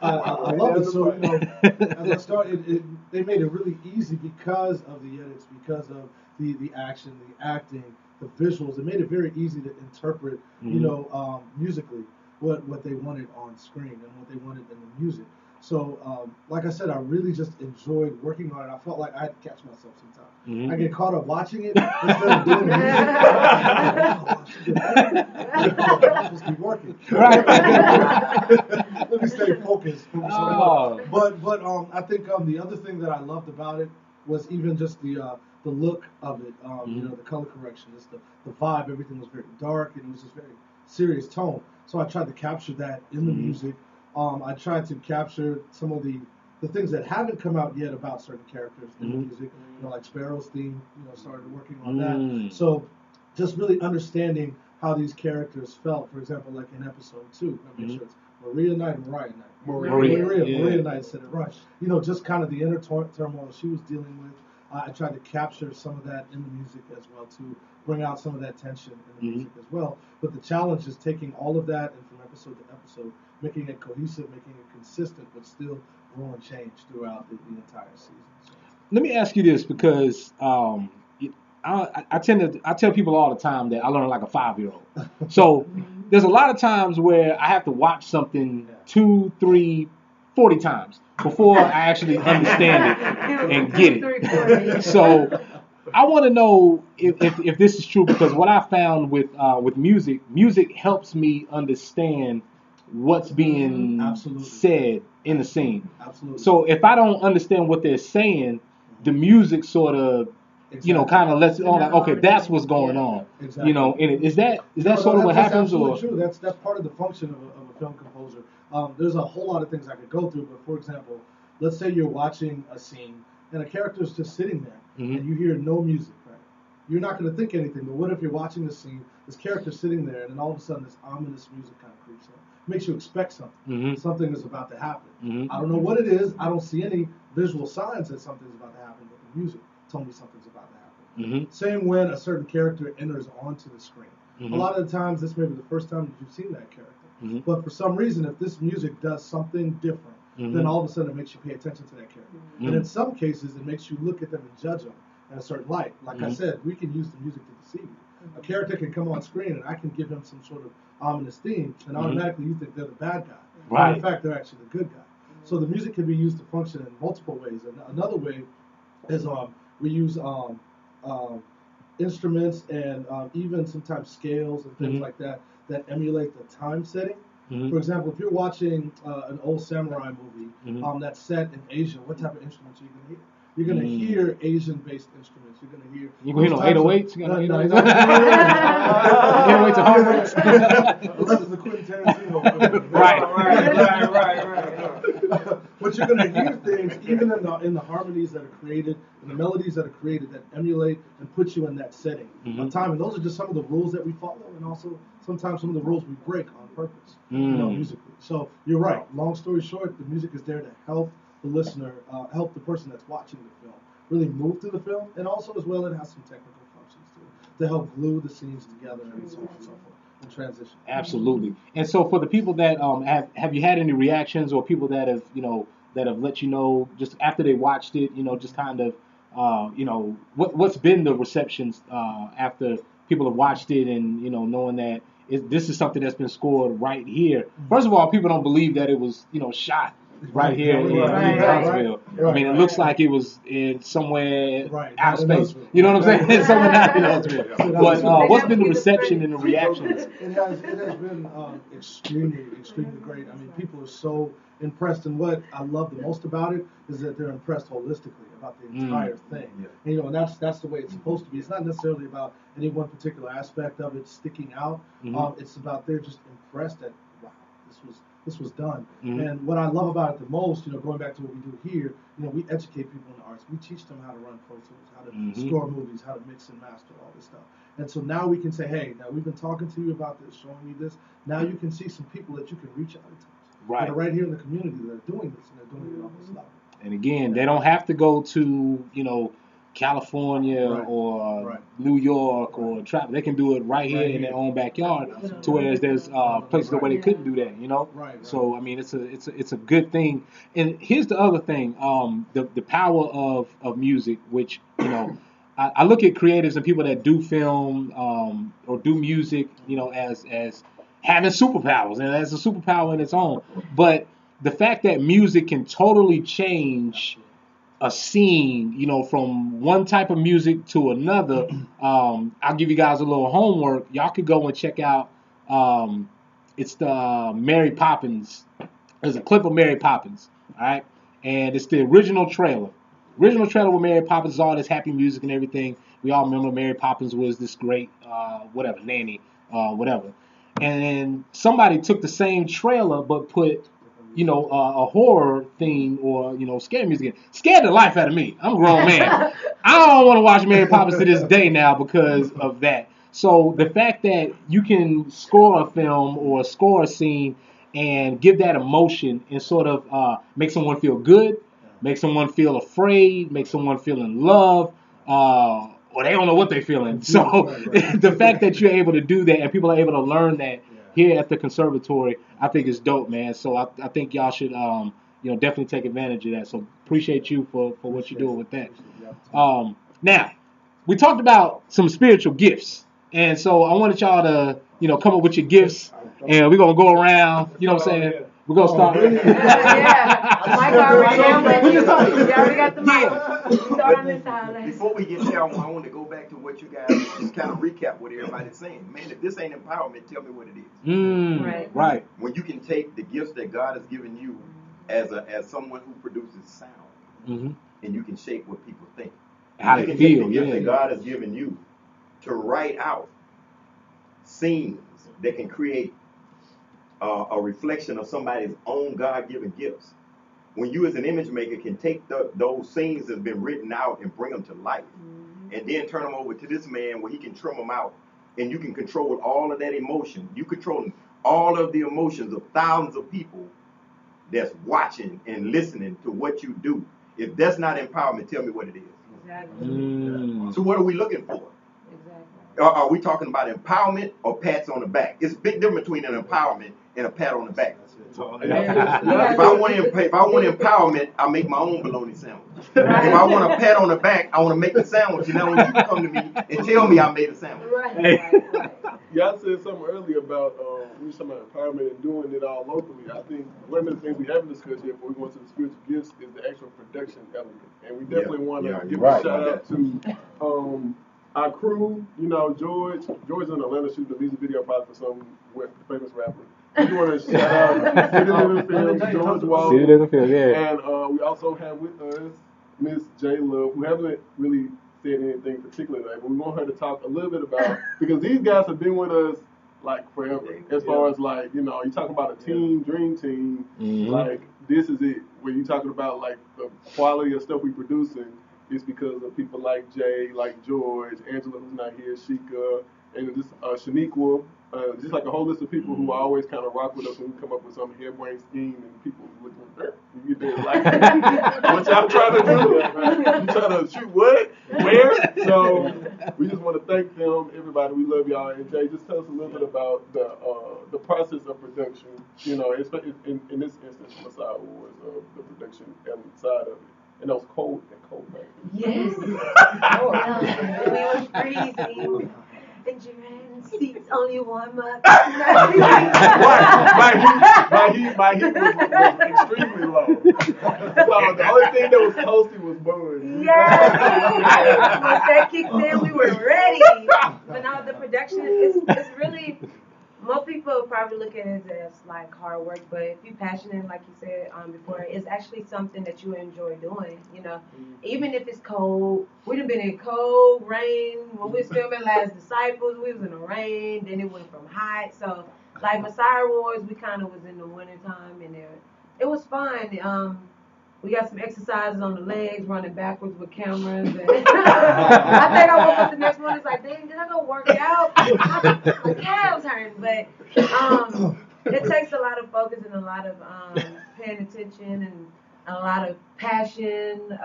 I love it. So as I started, they made it really easy because of the edits, because of the action, the acting, the visuals. It made it very easy to interpret, musically what they wanted on screen and what they wanted in the music. So, like I said, I really just enjoyed working on it. I felt like I had to catch myself sometimes. Mm-hmm. I get caught up watching it instead of doing the music. I'm supposed to be working. Right. Let me stay focused. Oh. But I think the other thing that I loved about it was even just the look of it. The color correction, just the vibe. Everything was very dark and it was just very serious tone. So I tried to capture that in the music. I tried to capture some of the things that haven't come out yet about certain characters in the music, like Sparrow's theme, started working on that. So just really understanding how these characters felt. For example, like in episode 2, make sure it's Maria Knight and Mariah Knight. Maria Knight said it right. Just kind of the inner turmoil she was dealing with. I tried to capture some of that in the music as well to bring out some of that tension in the music as well. But the challenge is taking all of that and from episode to episode, making it cohesive, making it consistent, but still growing change throughout the entire season. So. Let me ask you this because I tell people all the time that I learn like a 5-year-old. So there's a lot of times where I have to watch something 2, 3, 40 times before I actually understand it and get it. So I want to know if this is true because what I found with music helps me understand what's being said in the scene. Absolutely. So if I don't understand what they're saying, the music sort of kind of lets it on like, okay, that's what's going on. Exactly. And is that sort of what happens? Absolutely true. That's part of the function of a film composer. There's a whole lot of things I could go through, but for example, let's say you're watching a scene and a character is just sitting there and you hear no music, right? You're not going to think anything, but what if you're watching the scene, this character's sitting there, and then all of a sudden this ominous music kind of creeps in. It makes you expect something. Something is about to happen. I don't know what it is. I don't see any visual signs that something's about to happen, but the music told me something's about to happen. Same when a certain character enters onto the screen. A lot of the times, this may be the first time that you've seen that character. But for some reason, if this music does something different, then all of a sudden it makes you pay attention to that character. And in some cases, it makes you look at them and judge them in a certain light. Like I said, we can use the music to deceive you. A character can come on screen and I can give him some sort of ominous theme, and automatically you think they're the bad guy. Right. But in fact, they're actually the good guy. So the music can be used to function in multiple ways. And another way is we use instruments and even sometimes scales and things like that emulate the time setting. For example, if you're watching an old samurai movie that's set in Asia, what type of instruments are you going to hear? You're going to hear Asian-based instruments. You're going to hear... You going to hear no 808s? You going to hear 808s and hundreds? Unless it's the Quentin Tarantino. Right. But you're going to hear things, even in the harmonies that are created, and the melodies that are created that emulate and put you in that setting of time. And those are just some of the rules that we follow, and also sometimes some of the rules we break on purpose, musically. So you're right. Long story short, the music is there to help the listener, help the person that's watching the film really move through the film, and also as well it has some technical functions to help glue the scenes together and so on and so forth in transition. Absolutely. And so for the people that have you had any reactions or people that have let you know just after they watched it, just kind of what's been the receptions after people have watched it and knowing that this is something that's been scored right here. First of all, people don't believe that it was shot right here in Huntsville. I mean, it looks like it was in somewhere out of space. You know what I'm saying? Somewhere out in Huntsville. But what's been the reception and the reactions? It has been extremely great. I mean, people are so impressed, and what I love the most about it is that they're impressed holistically about the entire thing. And, and that's the way it's supposed to be. It's not necessarily about any one particular aspect of it sticking out. It's about they're just impressed that wow, this was done. And what I love about it the most, going back to what we do here, we educate people in the arts. We teach them how to run Pro Tools, how to score movies, how to mix and master, all this stuff. And so now we can say, hey, now we've been talking to you about this, showing you this. Now you can see some people that you can reach out to. Right. that are right here in the community that are doing this, and they're doing it on this level. And again, they don't have to go to, California Right. or Right. New York or travel. They can do it right here in their own backyard. To where there's places where they couldn't do that, Right. So I mean, it's a good thing. And here's the other thing, the power of music, which I look at creatives and people that do film or do music, as having superpowers, and as a superpower in its own. But the fact that music can totally change a scene, from one type of music to another. I'll give you guys a little homework. Y'all could go and check out. It's the Mary Poppins. There's a clip of Mary Poppins, all right, and it's the original trailer. Original trailer with Mary Poppins, all this happy music and everything. We all remember Mary Poppins was this great, nanny, whatever. And then somebody took the same trailer but put a horror theme or, scary music. Scared the life out of me. I'm a grown man. I don't want to watch Mary Poppins to this day now because of that. So the fact that you can score a film or score a scene and give that emotion and sort of make someone feel good, make someone feel afraid, make someone feel in love, or they don't know what they're feeling. So the fact that you're able to do that and people are able to learn that here at the conservatory, I think is dope, man. So I think y'all should, definitely take advantage of that. So appreciate you for what you're doing with that. Now, we talked about some spiritual gifts. And so I wanted y'all to, come up with your gifts. And we're going to go around, you know what I'm saying? We're going to start. Mike already already got the mic. Start on this side. Before we get there, I want to go back to what you guys just kind of recap what everybody's saying. Man, if this ain't empowerment, tell me what it is. Right. When you can take the gifts that God has given you as someone who produces sound, and you can shape what people think. How they feel, the gifts that God has given you to write out scenes that can create a reflection of somebody's own God-given gifts. When you as an image maker can take those scenes that have been written out and bring them to life, and then turn them over to this man where he can trim them out, and you can control all of that emotion. You control all of the emotions of thousands of people that's watching and listening to what you do. If that's not empowerment, tell me what it is. Exactly. So what are we looking for? Are we talking about empowerment or pats on the back? It's a big difference between an empowerment and a pat on the back. If I want empowerment, I make my own bologna sandwich. If I want a pat on the back, I want to make the sandwich. And then when you come to me and tell me I made a sandwich. Y'all said something earlier about we were talking about empowerment and doing it all locally. I think one of the things we haven't discussed yet before we go into the spiritual gifts is the actual production element. And we definitely want to give a shout out to our crew, George. George's in Atlanta shooting the music video probably for some famous rapper. We want to shout out City Living Films, George Wall. City Living Films, yeah. And we also have with us Miss J Love, who haven't really said anything particular today, but we want her to talk a little bit about, because these guys have been with us like forever. As far as like, you talk about a team, dream team, like this is it. When you talking about like the quality of stuff we producing, it's because of people like Jay, like George, Angela, who's not here, Sheikah, and just Shaniqua, just like a whole list of people who always kind of rock with us when we come up with some harebrained scheme, and people looking at you get there like, what y'all trying to do? You trying to shoot what? Where? So we just want to thank them, everybody. We love y'all. And Jay, just tell us a little bit about the process of production. Especially in this instance, Messiah was the production side of it. And those cold, right? Yes. We was freezing. And Jermaine seats only warm up. My heat was extremely low. So the only thing that was toasty was bun. Yeah. Once that kicked in, we were ready. But now the production it's really. Most people probably look at it as like hard work, but if you're passionate, like you said before, it's actually something that you enjoy doing. Even if it's cold. We done been in cold, rain. When we was filming Last Disciples, we was in the rain. Then it went from hot. So like Messiah Wars, we kind of was in the wintertime, and it was fun. We got some exercises on the legs, running backwards with cameras. And I think I woke up the next morning, it's like, dang, did I go work out? My calves hurt. But it takes a lot of focus and a lot of paying attention and a lot of passion.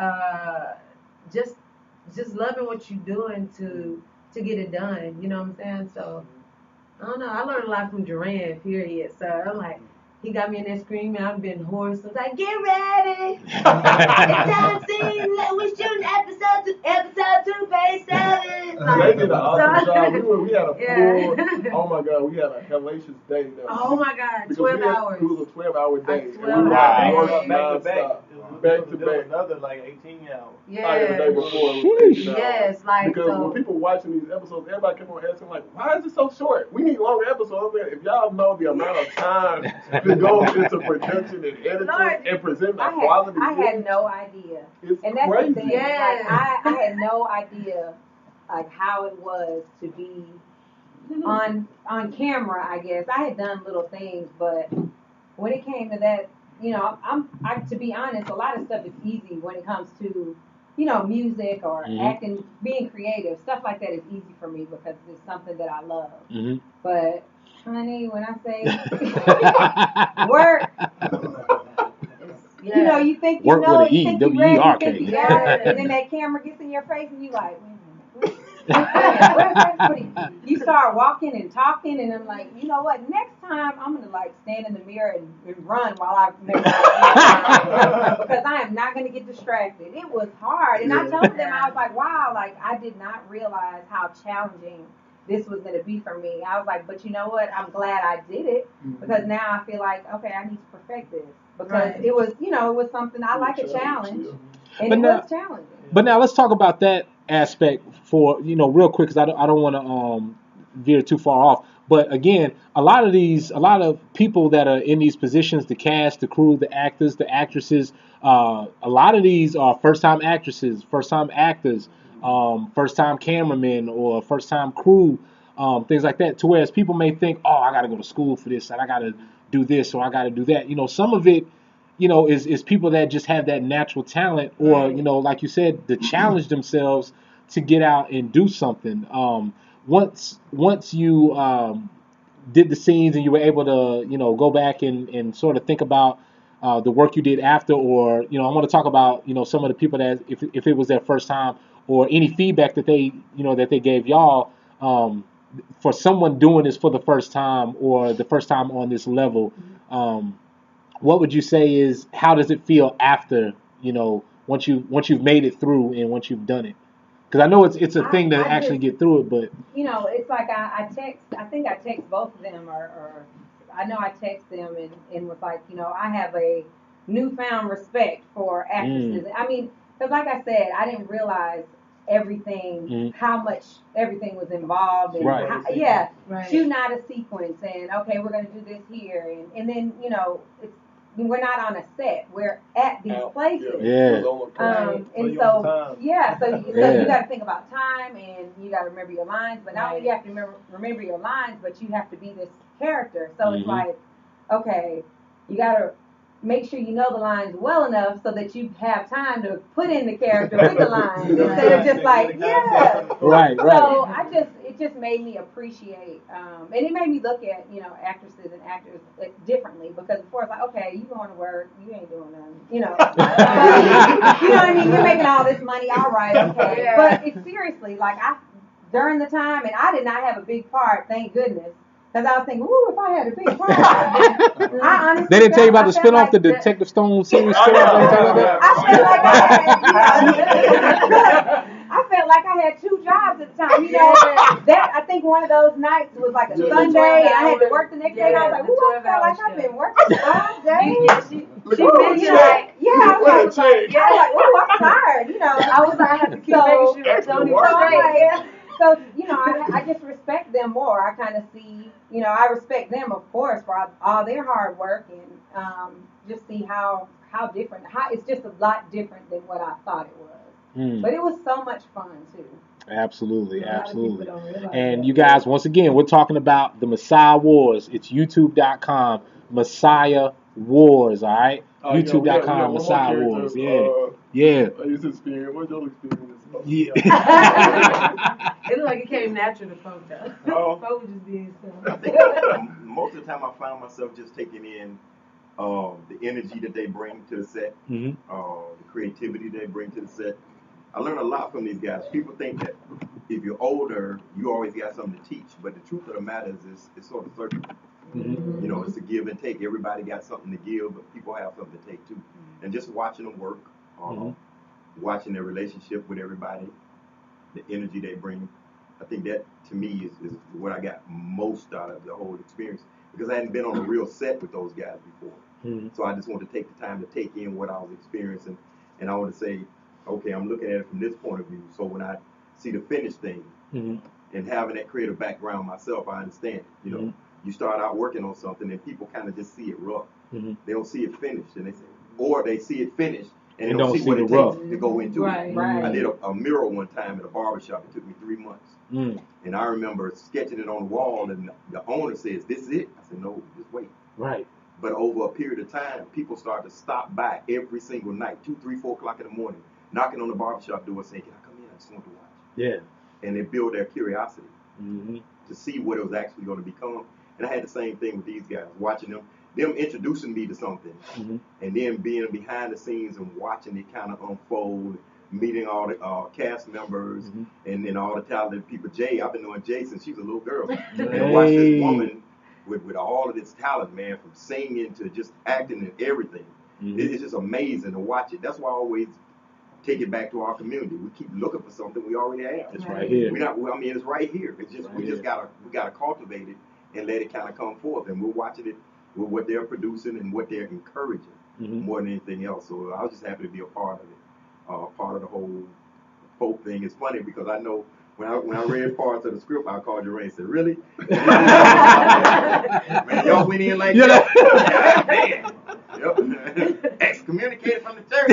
Just loving what you're doing to get it done. You know what I'm saying? So I don't know. I learned a lot from Duran. Period. So I'm like. He got me in there screaming. I've been hoarse. I was like, "Get ready! It's time scene. We're shooting episode 2, phase 7." They did an awesome job. We had a full. Yeah. Oh my God, we had a hellacious day. Oh my God, Because 12 hours. It was a 12-hour day. 12 hours. Back to back. Back to There was back. another like 18 hours. Like the day Yeah. before. It was 18 hours. Yes, like Because so. when people watching these episodes, everybody kept on asking like, "Why is it so short? We need longer episodes." I mean, if y'all know the amount of time that goes into production and editing Lord, and presenting a I quality, had no idea. It's And that's crazy. the thing. Yeah. Like, I had no idea like how it was to be on camera. I guess I had done little things, but when it came to that, you know, I to be honest, a lot of stuff is easy when it comes to, you know, music or acting, being creative, stuff like that is easy for me because it's something that I love. But honey, when I say work. You know, you think you Work know with it, an you E, think you ready, you W-E-R-K. think you got it, and then that camera gets in your face and you like, wait a minute. You start walking and talking and I'm like, you know what, next time I'm going to like stand in the mirror and run while I memorize because I am not going to get distracted. It was hard. And I told them, I was like, wow, like I did not realize how challenging this was going to be for me. I was like, but you know what, I'm glad I did it because now I feel like, okay, I need to perfect this. Because it was, you know, it was something I like a challenge, and it was challenging. But now let's talk about that aspect for, you know, real quick because I don't want to veer too far off. But again, a lot of people that are in these positions, the cast, the crew, the actors, the actresses, a lot of these are first-time actresses, first-time actors, first-time cameramen, or first-time crew, things like that. To whereas people may think, oh, I got to go to school for this, and I got to do this or I got to do that. You know, some of it, you know, is people that just have that natural talent or, you know, like you said, to challenge themselves to get out and do something. Once you did the scenes and you were able to, you know, go back and sort of think about the work you did after, or, you know, I want to talk about, you know, some of the people that if it was their first time or any feedback that they, you know, that they gave y'all, for someone doing this for the first time or the first time on this level, what would you say is, how does it feel after, you know, once you've made it through and once you've done it? Because I know it's a thing to actually get through it, but you know, it's like I text both of them, or I know I text them and was like, you know, I have a newfound respect for actresses. I mean, because like I said, I didn't realize everything, how much everything was involved, and shooting out a sequence, and okay, we're gonna do this here, and then, you know, we're not on a set, we're at these places, and so you got to think about time, and you got to remember your lines, but not only you have to remember your lines, but you have to be this character. So it's like, okay, you got to make sure you know the lines well enough so that you have time to put in the character with the lines instead of just like, right. So it just made me appreciate, and it made me look at, you know, actresses and actors differently, because before it's like, okay, you going to work, you ain't doing nothing, you know. But, you know what I mean? You're making all this money, all right, okay. Yeah. But it's seriously, like, during the time, and I did not have a big part, thank goodness. Because I was thinking, ooh, if I had a big part. I honestly they didn't tell you about the spinoff, the Detective Stone series? I felt like I had 2 jobs at the time. You know, that I think one of those nights was like a Sunday, and I had to work the next day. And I was like, ooh, I felt like I've been working all day. I was like, ooh, I'm tired. You know, I was like, I had to keep making sure Tony was straight. So, you know, I just respect them more. I kind of see, you know, I respect them, of course, for all their hard work, and just see how different, it's just a lot different than what I thought it was. But it was so much fun, too. Absolutely. And you guys, once again, we're talking about the Messiah Wars. It's youtube.com, Messiah Wars, all right? youtube.com, Messiah Wars. Yeah. His experience. What's your experience? Yeah. It looked like it came natural to Folk though. Oh. Folk was just being I himself. think most of the time I found myself just taking in the energy that they bring to the set, Mhm. the creativity they bring to the set. I learned a lot from these guys. People think that if you're older, you always got something to teach, but the truth of the matter is it's sort of circular. Mhm. You know, it's a give and take. Everybody got something to give, but people have something to take too. And just watching them work, watching their relationship with everybody, the energy they bring, I think that to me is what I got most out of the whole experience, because I hadn't been on a real set with those guys before. Mhm. So I just wanted to take the time to take in what I was experiencing, and I want to say, okay, I'm looking at it from this point of view. So when I see the finished thing, Mhm. and having that creative background myself, I understand it. You know, you start out working on something, and people kind of just see it rough. Mhm. They don't see it finished, and they say, or they see it finished and And don't don't see see what the it rough. takes to go into Right, it. right. I did a mural one time at a barbershop. It took me 3 months. Mm. And I remember sketching it on the wall, and the owner says, "This is it?" I said, "No, just wait." Right. But over a period of time, people start to stop by every single night, 2, 3, 4 o'clock in the morning, knocking on the barbershop door saying, "Can I come in? I just want to watch." Yeah. And they build their curiosity Mhm. to see what it was actually going to become. And I had the same thing with these guys, watching them introducing me to something, Mhm. and then being behind the scenes and watching it kind of unfold, meeting all the cast members, Mhm. and then all the talented people. Jay, I've been knowing Jay since she was a little girl, and Hey. to watch this woman with all of this talent, man, from singing to just acting and everything. Mhm. It's just amazing to watch it. That's why I always take it back to our community. We keep looking for something we already have. It's right here. I mean, it's right here. It's just Right we just here. gotta cultivate it and let it kind of come forth. And we're watching it with what they're producing and what they're encouraging Mhm. more than anything else. So I was just happy to be a part of it, part of the whole folk thing. It's funny because I know when I read parts of the script, I called Jermaine and said, "Really? Man, y'all went in like Yeah. that? God, man. Yep. Excommunicated from the church."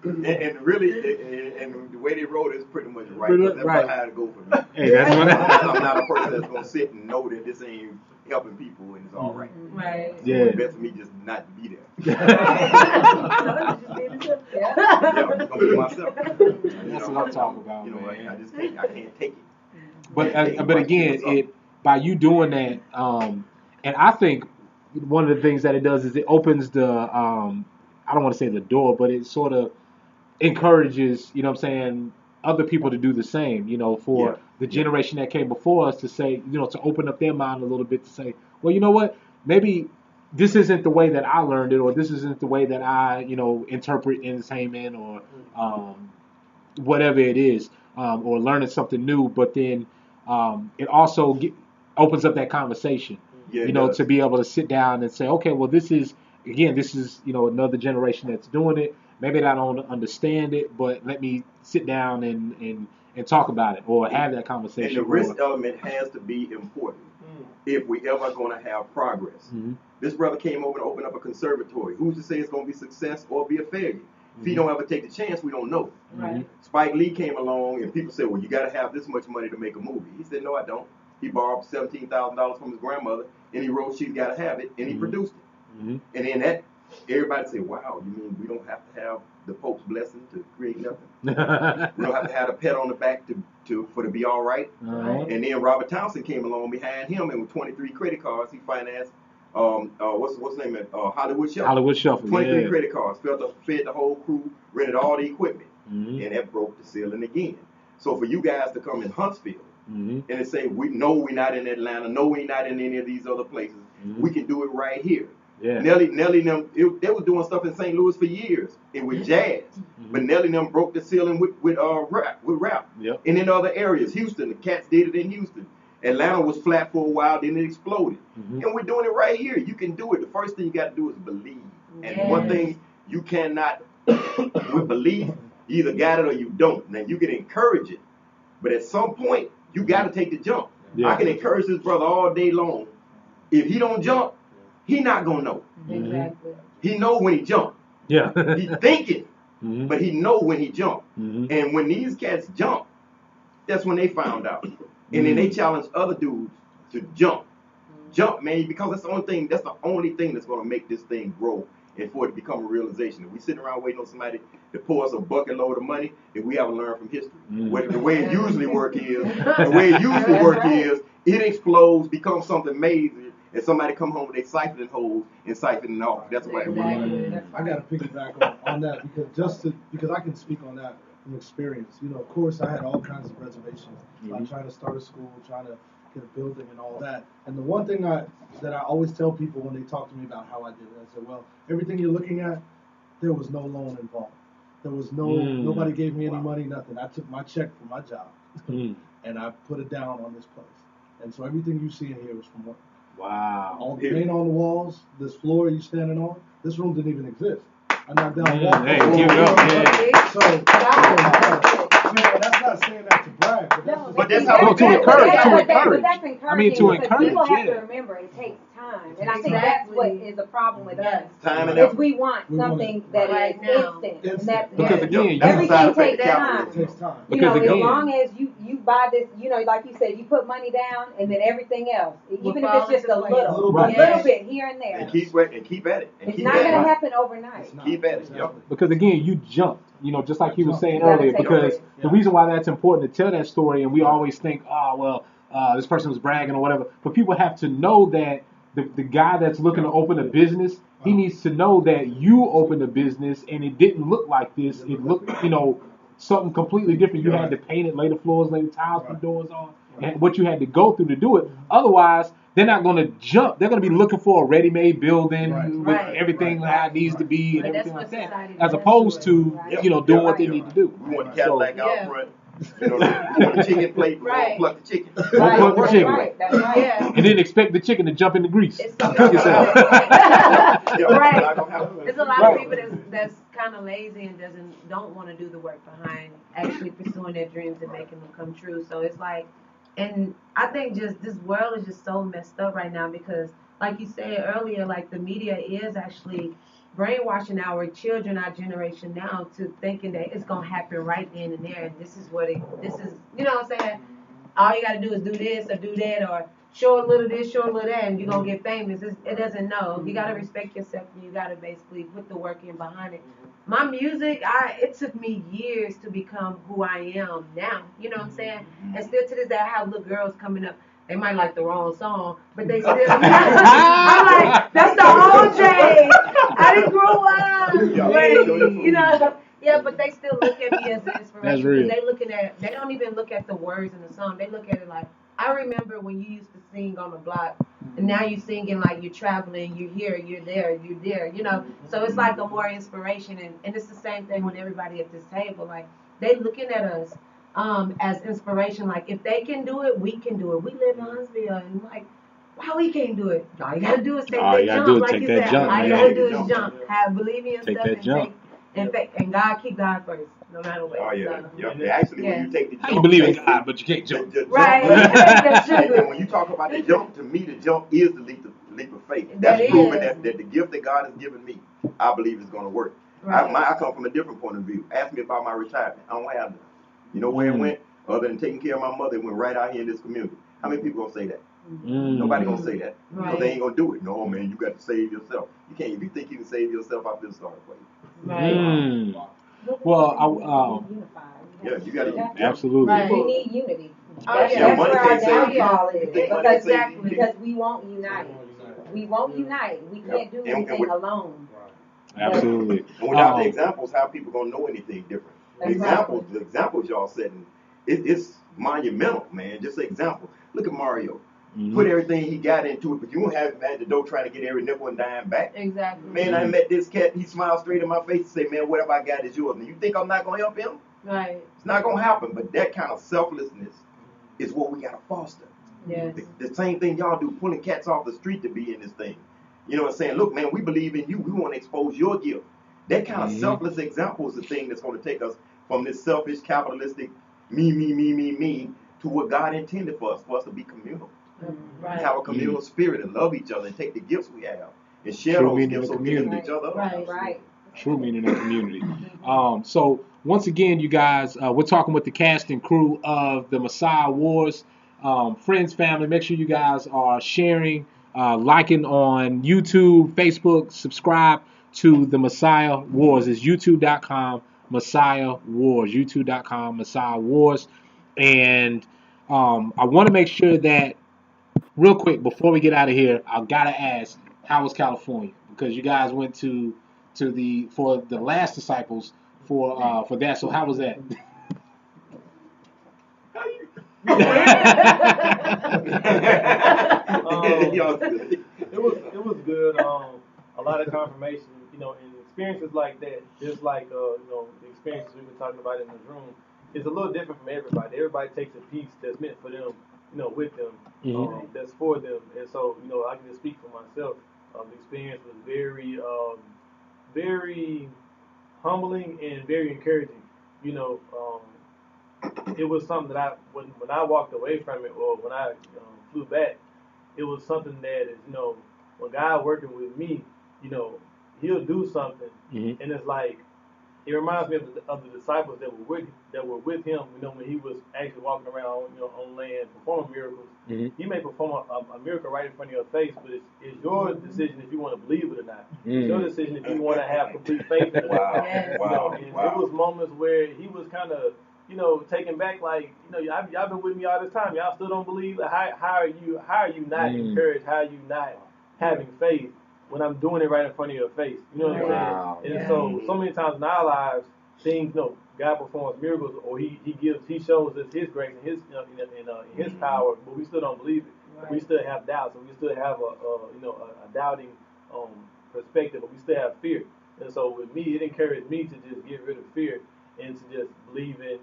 and really, and the way they wrote it is pretty much right. 'Cause that's Right. about how it go for me. Hey, that's what I'm not a person that's gonna sit and know that this ain't helping people and it's all right. Right. So Yeah. it's best for me just not to be there. So just being yourself. Yeah, I'm just gonna be myself. That's what I'm talking about, You know, man. I just can't take it. But again, it by you doing that, and I think one of the things that it does is it opens the I don't want to say the door, but it sort of encourages, you know what I'm saying, other people to do the same, you know, for Yeah. the generation that came before us to say, you know, to open up their mind a little bit to say, well, you know what, maybe this isn't the way that I learned it, or this isn't the way that I, you know, interpret entertainment or whatever it is, or learning something new, but then it also opens up that conversation, Yeah, it you know, does. to be able to sit down and say, okay, well, this is, you know, another generation that's doing it. Maybe I don't understand it, but let me sit down and talk about it or have that And conversation. the risk element has to be important if we ever going to have progress. Mhm. This brother came over to open up a conservatory. Who's to say it's going to be success or be a failure? If he Mhm. don't ever take the chance, we don't know. Right. Spike Lee came along and people said, well, you got to have this much money to make a movie. He said, no, I don't. He borrowed $17,000 from his grandmother and he wrote She's Gotta Have It and he produced it. Mhm. And then that, everybody said, wow, you mean we don't have to have the Pope's blessing to create nothing? We don't have to have a pet on the back for to be all right. Alright. And then Robert Townsend came along behind him, and with 23 credit cards, he financed what's his name? Hollywood Shuffle. Hollywood Shuffle, 23 yeah. credit cards, fed the whole crew, rented all the equipment, Mhm. and that broke the ceiling again. So for you guys to come in Huntsville Mhm. and to say, we know we're not in Atlanta, no, we're not in any of these other places, we can do it right here. Yeah. Nelly and them, they were doing stuff in St. Louis for years and with jazz. But Nelly and them broke the ceiling with rap. Yep. And in other areas, Houston, the cats did it in Houston. Atlanta was flat for a while, then it exploded. Mhm. And we're doing it right here. You can do it. The first thing you got to do is believe. And Yes. one thing you cannot, with belief, you either got it or you don't. Now, you can encourage it. But at some point, you got to take the jump. Yeah. I can encourage this brother all day long. If he don't jump, he not going to know. Exactly. He know when he jump. Yeah. He thinking, Mhm. but he know when he jump. Mhm. And when these cats jump, that's when they found out. And then they challenged other dudes to jump. Jump, man, because that's the only thing that's going to make this thing grow and for it to become a realization. If we sitting around waiting on somebody to pour us a bucket load of money, then we haven't learned from history. The way it usually work is, it explodes, becomes something amazing, and somebody come home with a siphoning hose and siphon it off. That's why it works. I got to piggyback on that because I can speak on that from experience. You know, of course, I had all kinds of reservations. Trying to start a school, trying to get a building and all that. And the one thing that I always tell people when they talk to me about how I did it, I said, well, everything you're looking at, there was no loan involved. There was nobody gave me any money, nothing. I took my check for my job and I put it down on this place. And so everything you see in here was from work. Wow. All the paint on the walls, this floor you standing on, this room didn't even exist. I knocked down a wall. Hey, give it up, yeah. So, that's not saying that to brag, but that's how to encourage. But that's encouraging. I mean, to encourage, people have to yeah. remember it takes time, and I think that's what is a problem with us. Time and Is effort. we want something that is instant. And that's Because again, everything takes time. time. It takes time. You know, Because as again- long as you buy this, you know, like you said, you put money down, and then everything else, even if it's just a little bit here and there, And keep at it. it's not going to happen overnight. Keep at it. Yep. Because again, you jumped, you know, just like he was saying You gotta earlier. take Because it. the reason why that's important to tell that story, and we always think, oh well, this person was bragging or whatever. But people have to know that the guy that's looking to open a business, he needs to know that you opened a business and it didn't look like this. It looked, you know, something completely different. You had to paint it, lay the floors, lay the tiles, put doors on, and what you had to go through to do it. Otherwise, they're not going to jump. They're going to be looking for a ready-made building with everything how it needs to be and everything like that, as opposed to, you know, doing what they need to do. We want the Cadillac out front. You know, we want the chicken plate. We want to pluck the chicken. Don't pluck the chicken. That's right. And then expect the chicken to jump in the grease. It's Cook so yourself. Right. There's a lot of Right. people that's kind of lazy and don't want to do the work behind actually pursuing their dreams and making them come true. So it's like, and I think just this world is just so messed up right now because, like you said earlier, like the media is actually brainwashing our children, our generation now, to thinking that it's gonna happen right then and there, and this is, you know what I'm saying? All you gotta do is do this or do that, or show a little this, show a little that, and you're gonna get famous. It doesn't know. You gotta respect yourself, and you gotta basically put the work in behind it. My music, it took me years to become who I am now. You know what I'm saying? And still to this day, I have little girls coming up. They might like the wrong song, but they still. I'm like, that's the old Jay. I didn't grow up. Wait, you know. Yeah, but they still look at me as an inspiration. That's real. They don't even look at the words in the song. They look at it like, I remember when you used to sing on the block, and now you're singing like you're traveling, you're here, you're there, you know. So it's like a more inspiration, and it's the same thing with everybody at this table. Like, they looking at us as inspiration. Like, if they can do it, we can do it. We live in Huntsville, and like, why we can't do it? All you gotta do is take that jump, like you said. All you gotta do is jump. Believe in yourself and jump. and God, keep God first, no matter what. Oh yeah, So, yeah. Actually, when you take the jump, How you believe in God, but you can't jump? Right. That's true. And when you talk about the jump, to me, the jump is the leap of faith. That That's proving is. that the gift that God has given me, I believe is going to work. Right. I come from a different point of view. Ask me about my retirement. I don't have none. You know where it went? Other than taking care of my mother, it went right out here in this community. How many people gonna say that? Nobody gonna say that. Right. So they ain't gonna do it. No, man, you got to save yourself. You can't. If you think you can save yourself, I feel sorry for you. Right. Well, Yeah, you got to. absolutely. Right. We need unity. Oh, That's yeah. where our Money can't save you. downfall is. You think money Because, can save you? because we won't unite. We won't unite. We can't do And anything with- alone. Absolutely. And without the examples, how people gonna know anything different? That's The examples y'all setting, it's monumental, man. Just an example. Look at Mario. Put everything he got into it, but you won't have him at the door trying to get every nickel and dime back. Exactly. Man, I met this cat. He smiled straight in my face and said, "Man, whatever I got is yours." And you think I'm not gonna help him? Right. It's not gonna happen. But that kind of selflessness is what we gotta foster. Yes. The same thing y'all do, pulling cats off the street to be in this thing. You know what I'm saying? Look, man, we believe in you. We want to expose your gift. That kind of selfless example is the thing that's going to take us from this selfish, capitalistic, me, to what God intended for us to be communal. Right. Have a communal spirit and love each other and take the gifts we have and share True those meaning gifts of so we can community. each other. Right. Right. True meaning of community. So once again, you guys, we're talking with the cast and crew of the Messiah Wars. Friends, family, make sure you guys are sharing, liking on YouTube, Facebook, subscribe. to the Messiah Wars. It's youtube.com Messiah Wars. youtube.com Messiah Wars. And I want to make sure that real quick before we get out of here, I gotta ask, how was California? Because you guys went to the for the last disciples for that. So how was that? It was good. A lot of confirmation, and experiences like that, just like the experiences we've been talking about in this room, is a little different from everybody. Everybody takes a piece that's meant for them, with them, that's for them. And so, I can just speak for myself. The experience was very, very humbling and very encouraging. It was something that when I walked away from it, or when I flew back, it was something that is, when God working with me, He'll do something, and it's like it reminds me of the disciples that were with Him. When He was actually walking around, on land performing miracles. He may perform a miracle right in front of your face, but it's your decision if you want to believe it or not. It's your decision if you want to have complete faith in it. Wow. It was moments where He was kind of, taken back, like, y'all been with me all this time. Y'all still don't believe? How are you not encouraged? How are you not having faith when I'm doing it right in front of your face? You know what I'm saying? And so many times in our lives, things, God performs miracles, or He shows us His grace and His, His power, but we still don't believe it. Right. We still have doubts, and we still have a doubting perspective, but we still have fear. And so with me, it encouraged me to just get rid of fear and to just believe in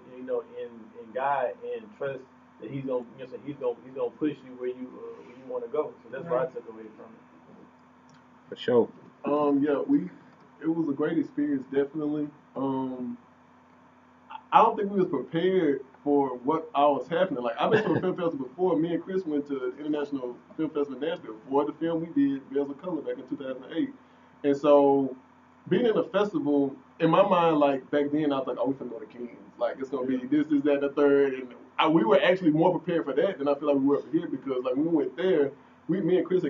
God and trust that He's gonna push you where you want to go. So that's what I took away from it. For sure. It was a great experience, definitely. I don't think we was prepared for what all was happening. Like, I've been to a film festival before. Me and Chris went to the International Film Festival in Nashville for the film we did, Bells of Color, back in 2008. And so, being in a festival, in my mind, like, back then, I was like, oh, we're finna go to Cannes. Like, it's gonna be this, that, and the third. And we were actually more prepared for that than I feel like we were for here, because, like, when we went there, me and Chris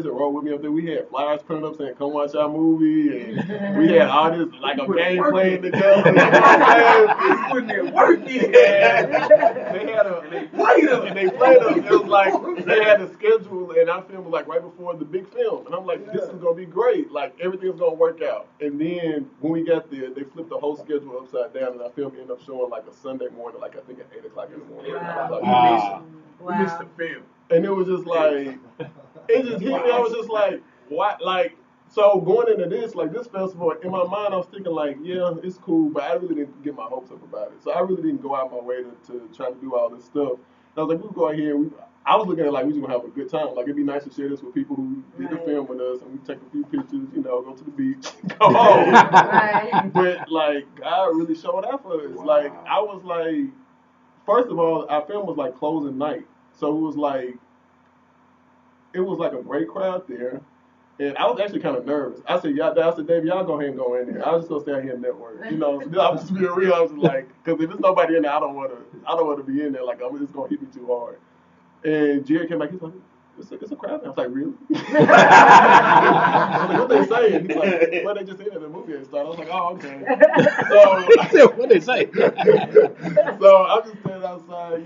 had rode with me up there. We had flyers printed up saying, come watch our movie. And we had all this, like, a game playing together. You know what I'm saying? They played us. It was like, they had a schedule, and our film was, like, right before the big film. And I'm like, this is going to be great. Like, everything's going to work out. And then, when we got there, they flipped the whole schedule upside down, and our film ended up showing, like, a Sunday morning, like, I think at 8 o'clock in the morning. Wow. We missed the film. And it was just like, it just hit me. I was just like, what? Like, so going into this, like, this festival, in my mind, I was thinking, like, yeah, it's cool, but I really didn't get my hopes up about it. So I really didn't go out my way to try to do all this stuff. And I was like, we'll go out here. I was looking at it like we just going to have a good time. Like, it'd be nice to share this with people who did the film with us, and we take a few pictures, go to the beach, go home. But, like, God really showed out for us. Wow. Like, I was like, first of all, our film was, like, closing night. So it was like a great crowd there. And I was actually kind of nervous. I said, Dave, y'all go ahead and go in there. I was just going to stay out here and network. So I was just being real. I was just like, because if there's nobody in there, I don't want to be in there. Like, it's going to hit me too hard. And Jerry came back, he's like, it's a crowd now. I was like, really? I was like, what they saying? He's like, well, they just ended the movie and started. I was like, oh, okay. So I said, what they say? So I'm just standing outside,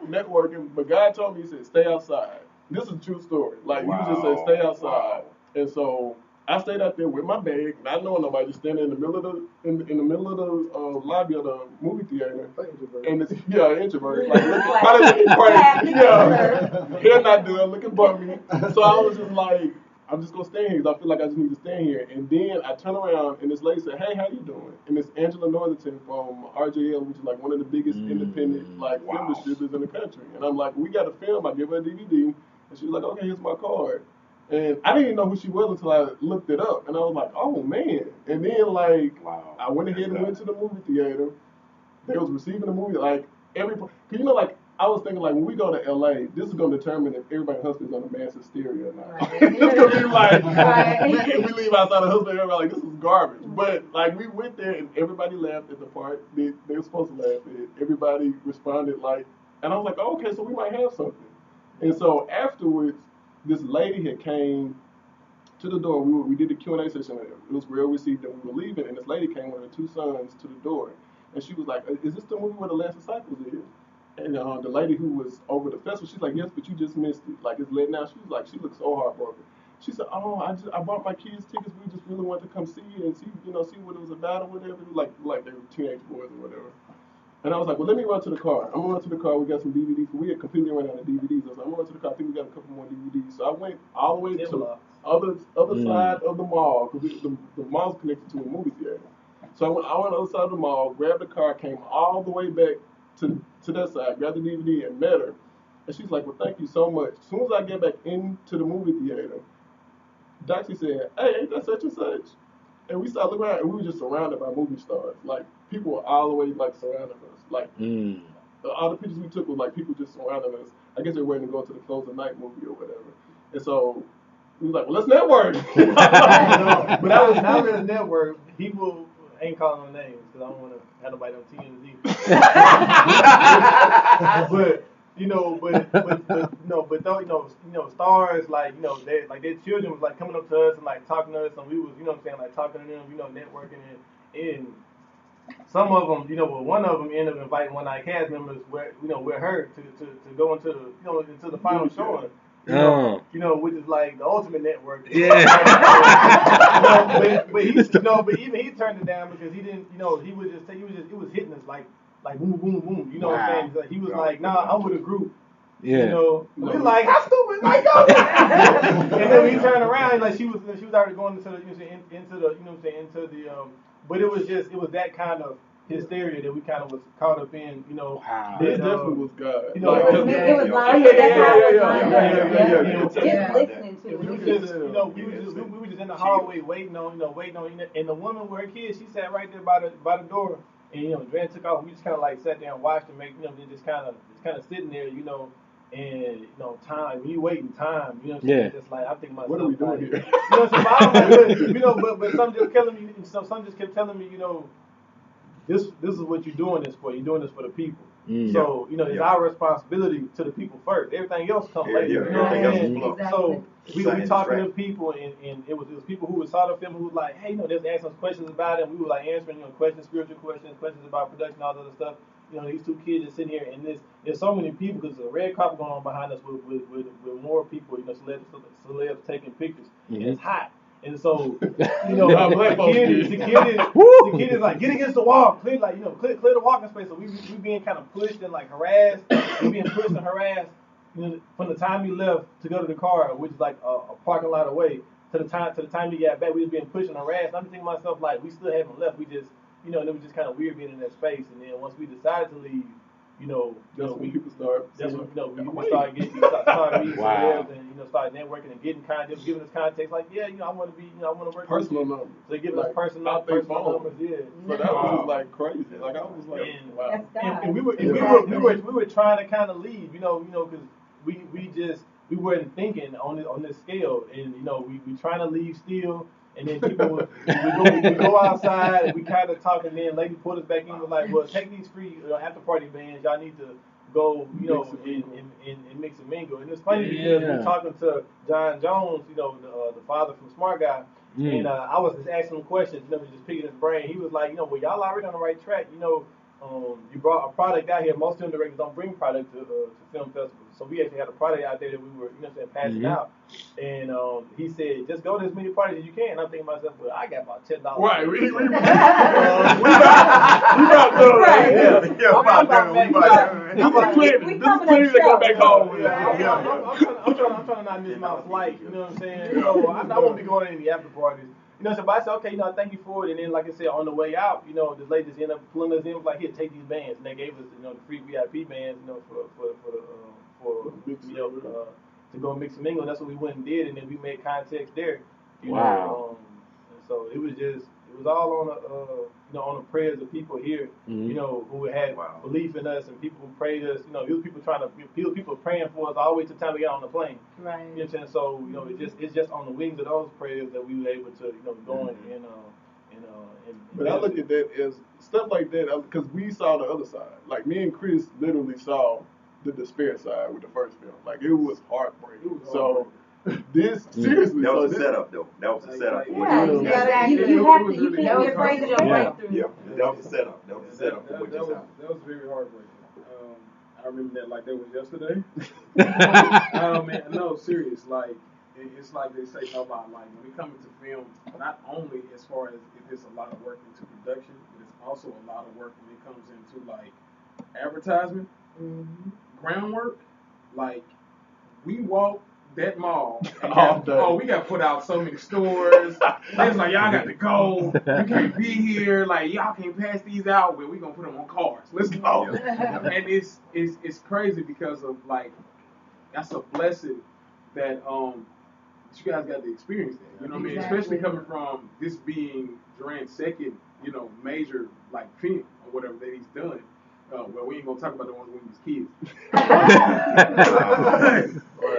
networking. But God told me, He said, stay outside. This is a true story. Like, He just said, stay outside. Wow. And so I stayed out there with my bag, not knowing nobody, just standing in the middle of the lobby of the movie theater. And it's introvert, like looking crazy. Hair not done, looking bumpy. So I was just like, I'm just gonna stay here because I feel like I just need to stay here. And then I turn around and this lady said, hey, how you doing? And it's Angela Northington from RJL, which is like one of the biggest independent film distributors in the country. And I'm like, we got a film. I give her a DVD, and she was like, okay, here's my card. And I didn't even know who she was until I looked it up. And I was like, oh, man. And then, like, I went ahead and went to the movie theater. They was receiving the movie, like, because, I was thinking, like, when we go to L.A., this is going to determine if everybody in Huntsville's on a mass hysteria or not. Right. It's going to be like, we leave outside of Huntsville, everybody like, this is garbage. But, like, we went there, and everybody laughed at the part they were supposed to laugh at. Everybody responded, like, and I was like, oh, okay, so we might have something. And so afterwards, this lady had came to the door. We did the Q&A session. It was well received, and we were leaving, and this lady came with her 2 sons to the door, and she was like, "Is this the movie where the Last Disciples is?" And the lady who was over the festival, she's like, "Yes, but you just missed it. Like, it's late now." She was like, she looked so heartbroken. She said, "Oh, I bought my kids tickets. We just really wanted to come see it and see what it was about or whatever." Like they were teenage boys or whatever. And I was like, "Well, let me run to the car. I'm gonna run to the car. We got some DVDs. We had completely run out of DVDs. I was like, I'm gonna run to the car. I think we got a couple more DVDs." So I went all the way to the other side of the mall, because the mall's connected to a movie theater. So I went on the other side of the mall, grabbed the car, came all the way back to that side, grabbed the DVD, and met her. And she's like, "Well, thank you so much." As soon as I get back into the movie theater, Doxy said, "Hey, ain't that such and such?" And we started looking around, and we were just surrounded by movie stars. Like, people were all the way, like, surrounding us. Like, all the pictures we took were, like, people just surrounding us. I guess they were waiting to go to the close of night movie or whatever. And so we was like, "Well, let's network." But that was not really network. People ain't calling them names because I don't want to have nobody on TMZ. but stars like their children was like coming up to us and like talking to us, and we was like talking to them, networking and some of them, one of them ended up inviting one of our cast members with her to go into the into the final showing. Which is like the ultimate network. Yeah. But even he turned it down because he didn't. It was hitting us like boom, boom, boom. You know what I'm saying? He was like, "Nah, I'm with a group." Yeah. We like, "How stupid?" Like, go. And then we turned around, like she was already going into the but it was that kind of hysteria that we kind of was caught up in, Wow. This definitely was God. It was live. Just listening to it. We were just in the hallway waiting on, and the woman with her kids, she sat right there by the door, and Dre took off. We just kind of like sat there and watched her make, just kind of sitting there, and time when you waiting time, just like I think myself, what are we doing here? But some just telling me, just kept telling me, this is what you're doing this for. You're doing this for the people. So it's our responsibility to the people first. Everything else comes later. Exactly. So we talking to people, and it was people who saw the film who was like, "Hey, they was asking us questions about it." And we were like answering questions, spiritual questions about production, all that other stuff. These 2 kids are sitting here, and there's so many people because there's a red carpet going on behind us with more people, celebs taking pictures, and it's hot. And so, the kid is like, "Get against the wall, clear the walking space." So we being kind of pushed and like harassed. We being pushed and harassed. From the time we left to go to the car, which is like a parking lot away, to the time we got back, we was being pushed and harassed. And I'm thinking to myself, like, we still haven't left. We just, and it was just kind of weird being in that space. And then once we decided to leave, that's when people start. That's when we started meeting celebs and started networking and getting context, giving us context. Like, I want to work personal with you. numbers. So they giving us personal numbers. Yeah. So that was just like crazy. Like I was like, wow. And we were trying to kind of leave, because we weren't thinking on this scale, and we trying to leave still. And then people, we go outside and we kind of talk, and then lady pulled us back in. Was like, "Well, take these free after party bands. Y'all need to go, and mix and mingle." And it's funny because we're talking to John Jones, the father from Smart Guy, and I was just asking him questions, just picking his brain. He was like, "Well, y'all already on the right track. You brought a product out here. Most film directors don't bring product to film festivals. So we actually had a product out there that we were, passing out." And he said, "Just go to as many parties as you can." And I'm thinking to myself, "Well, I got about $10. Right, we about to go back home. I'm trying to not miss my flight. You know what I'm saying? So I won't be going to any after parties. So but I said, "Okay, thank you for it." And then, like I said, on the way out, the ladies ended up pulling us in, was like, "Here, take these bands." And they gave us, the free VIP bands, to go mix and mingle. And that's what we went and did, and then we made contacts there. And so it was all on on the prayers of people here, who had belief in us, and people who prayed us. It was people praying for us all the way to the time we got on the plane. Right. You know what I'm saying? So it's just on the wings of those prayers that we were able to go in and But I look at that as stuff like that because we saw the other side. Like me and Chris literally saw the despair side with the first film. Like it was heartbreaking. So This seriously. That was so a setup, though. That was a setup. Yeah, you gotta- you have to, you can't be afraid to your jump out. breakthrough. Yeah, that was a setup. That was a setup for what just happened. That was very heartbreaking. I remember that like that was yesterday. Man, no, serious. Like it's like they say about like when it comes to film, not only as far as it is a lot of work into production, but it's also a lot of work when it comes into like advertisement, groundwork. Like we walk that mall and we got to put out so many stores. It's like y'all got to go. You can't be here. Like y'all can't pass these out. But we gonna put them on cars. Let's go. And it's crazy because of like that's a blessing that you guys got to experience that. You know what I mean? Especially coming from this being Durant's second, major like film or whatever that he's done. Well, we ain't gonna talk about the ones when he was kids.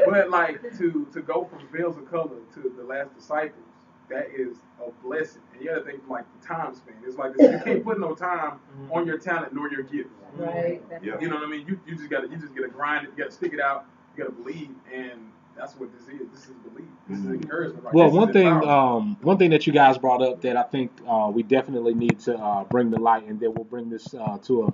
But like to go from Veils of Color to The Last Disciples, that is a blessing. And you gotta think like the time span. It's like this, you can't put no time on your talent nor your gift. Right. Yeah. You know what I mean? You just gotta grind it. You gotta stick it out. You gotta believe, and that's what this is. This is belief. This is encouragement. Right? Well, This one thing that you guys brought up that I think we definitely need to bring to light, and then we'll bring this to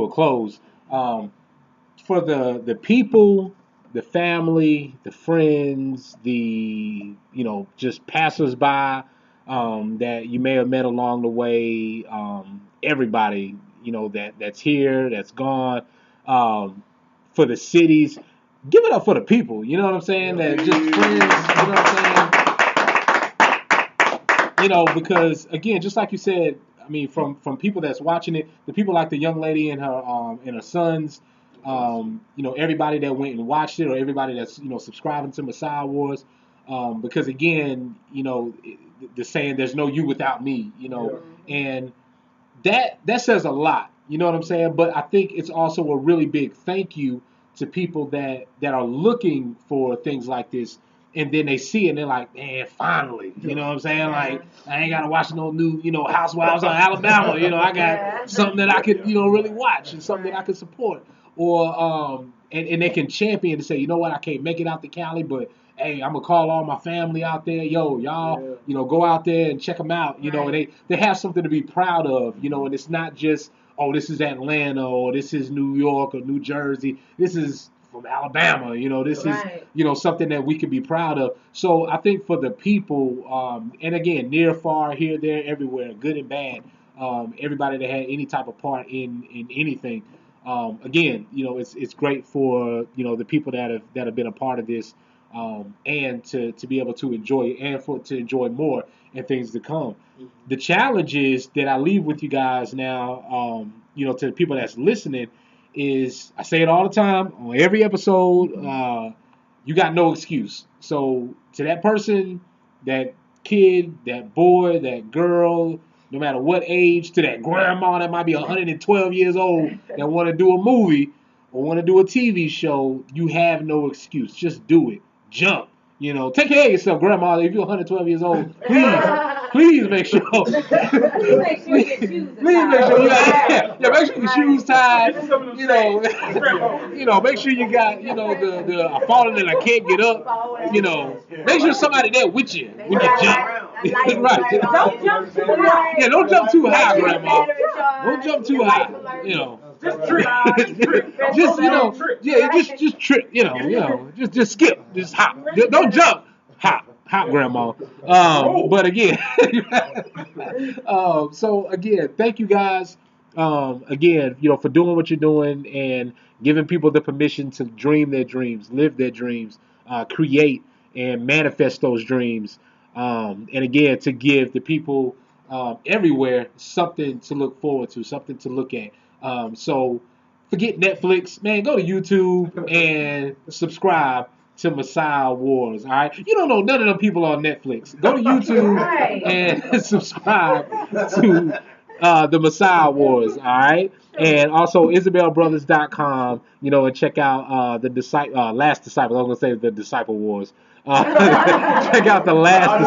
a close. For the people, the family, the friends, the just passersby that you may have met along the way, everybody that's here, that's gone, for the cities. Give it up for the people, you know what I'm saying? That just friends, you know what I'm saying? Because again, just like you said, I mean, from people that's watching it, the people like the young lady and her sons, everybody that went and watched it, or everybody that's subscribing to Messiah Wars, because again, the saying "there's no you without me," and that says a lot, you know what I'm saying? But I think it's also a really big thank you to people that are looking for things like this, and then they see it and they're like, man, finally, you know what I'm saying? Like, I ain't gotta watch no new, Housewives on Alabama. I got something that I could, really watch and something that I could support. Or and they can champion and say, you know what, I can't make it out to Cali, but hey, I'm gonna call all my family out there. Yo, y'all, go out there and check them out. And they have something to be proud of. And it's not just, oh, this is Atlanta or this is New York or New Jersey. This is from Alabama. This is something that we can be proud of. So I think for the people, and again, near, far, here, there, everywhere, good and bad, everybody that had any type of part in anything. Again, it's great for the people that have been a part of this, and to be able to enjoy it and to enjoy more and things to come. The challenge is that I leave with you guys now, to the people that's listening, is I say it all the time on every episode. You got no excuse. So to that person, that kid, that boy, that girl, no matter what age, to that grandma that might be 112 years old that want to do a movie or want to do a TV show, you have no excuse. Just do it. Jump. Take care of yourself, grandma. If you're 112 years old, please make sure. Please make sure your shoes are Please make sure tied. make sure your shoes tied. Make sure you got the I falling and I can't get up. Make sure somebody there with you when you jump. Right. Don't jump too high. Yeah, don't jump too high, grandma. Don't jump too high. Just trip. Just trip. Just skip. Just hop. Don't jump. Hop, grandma. But again, so again, thank you guys. Again, for doing what you're doing and giving people the permission to dream their dreams, live their dreams, create and manifest those dreams. And again, to give the people everywhere something to look forward to, something to look at. So forget Netflix, man. Go to YouTube and subscribe to Messiah Wars. All right, you don't know none of them people on Netflix. Go to YouTube and subscribe to the Messiah Wars. All right, and also IsabelBrothers.com. And check out the Last Disciple. I was gonna say the Disciple Wars. Check out the Last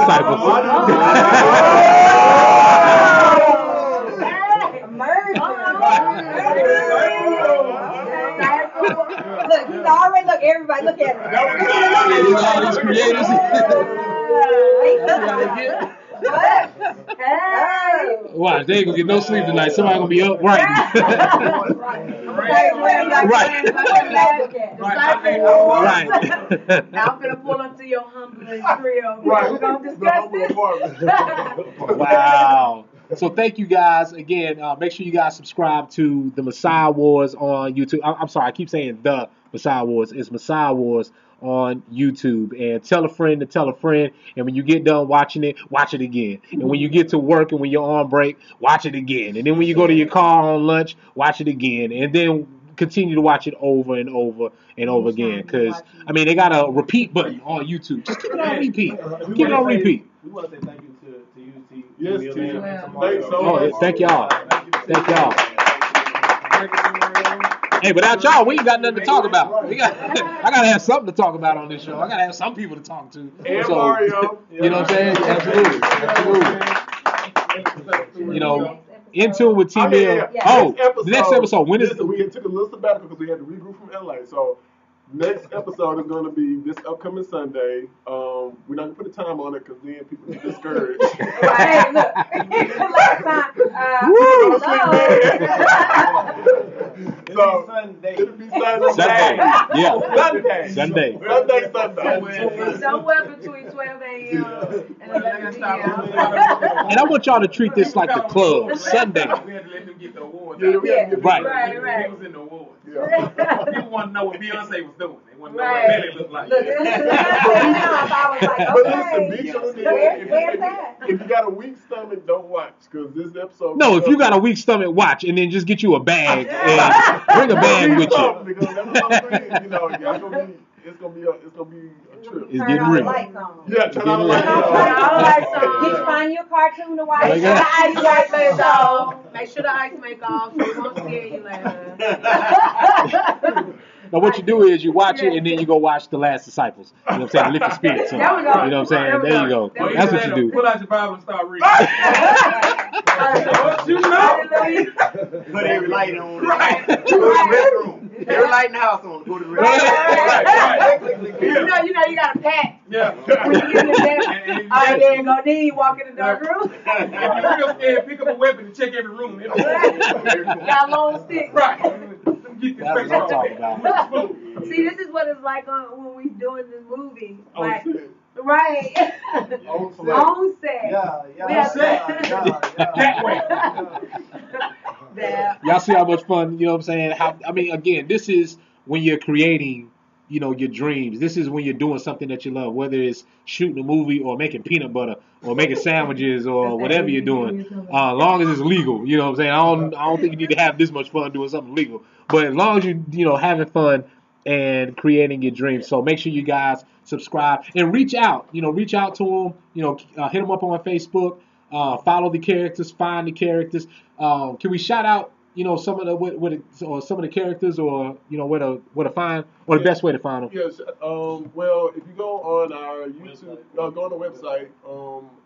Look, everybody, look at him. These creators. What? Hey. Watch, they ain't gonna get no sleep tonight. Somebody gonna be up writing. Right. I'm gonna pull up to your humbling crib. Right. We're gonna The discuss humble this. apartment. Wow. So thank you guys again. Make sure you guys subscribe to the Messiah Wars on YouTube. I'm sorry, I keep saying the Messiah Wars. It's Messiah Wars on YouTube. And tell a friend to tell a friend. And when you get done watching it, watch it again. And when you get to work and when you're on break, watch it again. And then when you go to your car on lunch, watch it again. And then continue to watch it over and over and over again. Because, I mean, they got a repeat button on YouTube. Just keep it on repeat. Keep it on repeat. We want to say thank you to you, T. Yes, T. T. Thanks so much. Oh, thank y'all. Thank y'all. Hey, without y'all, we ain't got nothing to talk about. I gotta have something to talk about on this show. I gotta have some people to talk to. And So, Mario. you know what I'm saying? Absolutely. You know, In Tune with T Mill. Oh, the next episode. When is we took a little sabbatical because we had to regroup from LA. So next episode is going to be this upcoming Sunday. We're not going to put a time on it because then people get discouraged. Hey, look. Last time. So Sunday. it'll be Sunday. Sunday. Yeah. Sunday. Sunday. Somewhere between 12 a.m. and 11 p.m. And I want y'all to treat this like the club. Sunday. We had to let them get the awards. Yeah, we had to get Right. Right. He was in the awards. Yeah. People want to know what Beyonce was doing. They want to know Right. what Belly looked like. Look, this is the I was like, But okay. listen, be sure Where's that? if you got a weak stomach, don't watch because this episode. No, if you got a weak stomach, watch and then just get you a bag and bring a bag with you. Because episode 3, you know, it's gonna be a trip. It's Turn getting all the real. lights on. Yeah, turn on the Getting lights. real. Turn all the lights on. Did you find your cartoon to watch? There you go. The ice white lays off. Make sure the ice make off so it won't scare you later. Now what you do is you watch it and then you go watch The Last Disciples. You know what I'm saying? Lift the spirits up. There we go. You know what I'm saying? There you go. There we That's go. what you do. Pull out your Bible and start reading. What you know? Hallelujah. Put every light on. Right. Go to the restroom. Every light in the house on. Go to the restroom. Right. You know you got to pack Yeah. when you get in there. And All right, there you go. Then you walk in the dark room. if you're real scared, pick up a weapon and check every room. Got a long stick. Right. Get the That's what I'm talking about. See, this is what it's like when we doing this movie. Oh, Like, shit. right. On set. On set. We have That way. Yeah. Y'all see how much fun, you know what I'm saying? I mean, again, this is when you're creating, you know, your dreams. This is when you're doing something that you love, whether it's shooting a movie or making peanut butter or making sandwiches or whatever you're doing. As long as it's legal, you know what I'm saying? I don't think you need to have this much fun doing something legal. But as long as you know, having fun and creating your dreams. So make sure you guys subscribe and reach out. You know, reach out to them. You know, hit them up on Facebook. Follow the characters. Find the characters. Can we shout out? You know, some of the or some of the characters, or you know, where to find, or the best way to find them. Yes. Well, if you go on our YouTube, go on the website.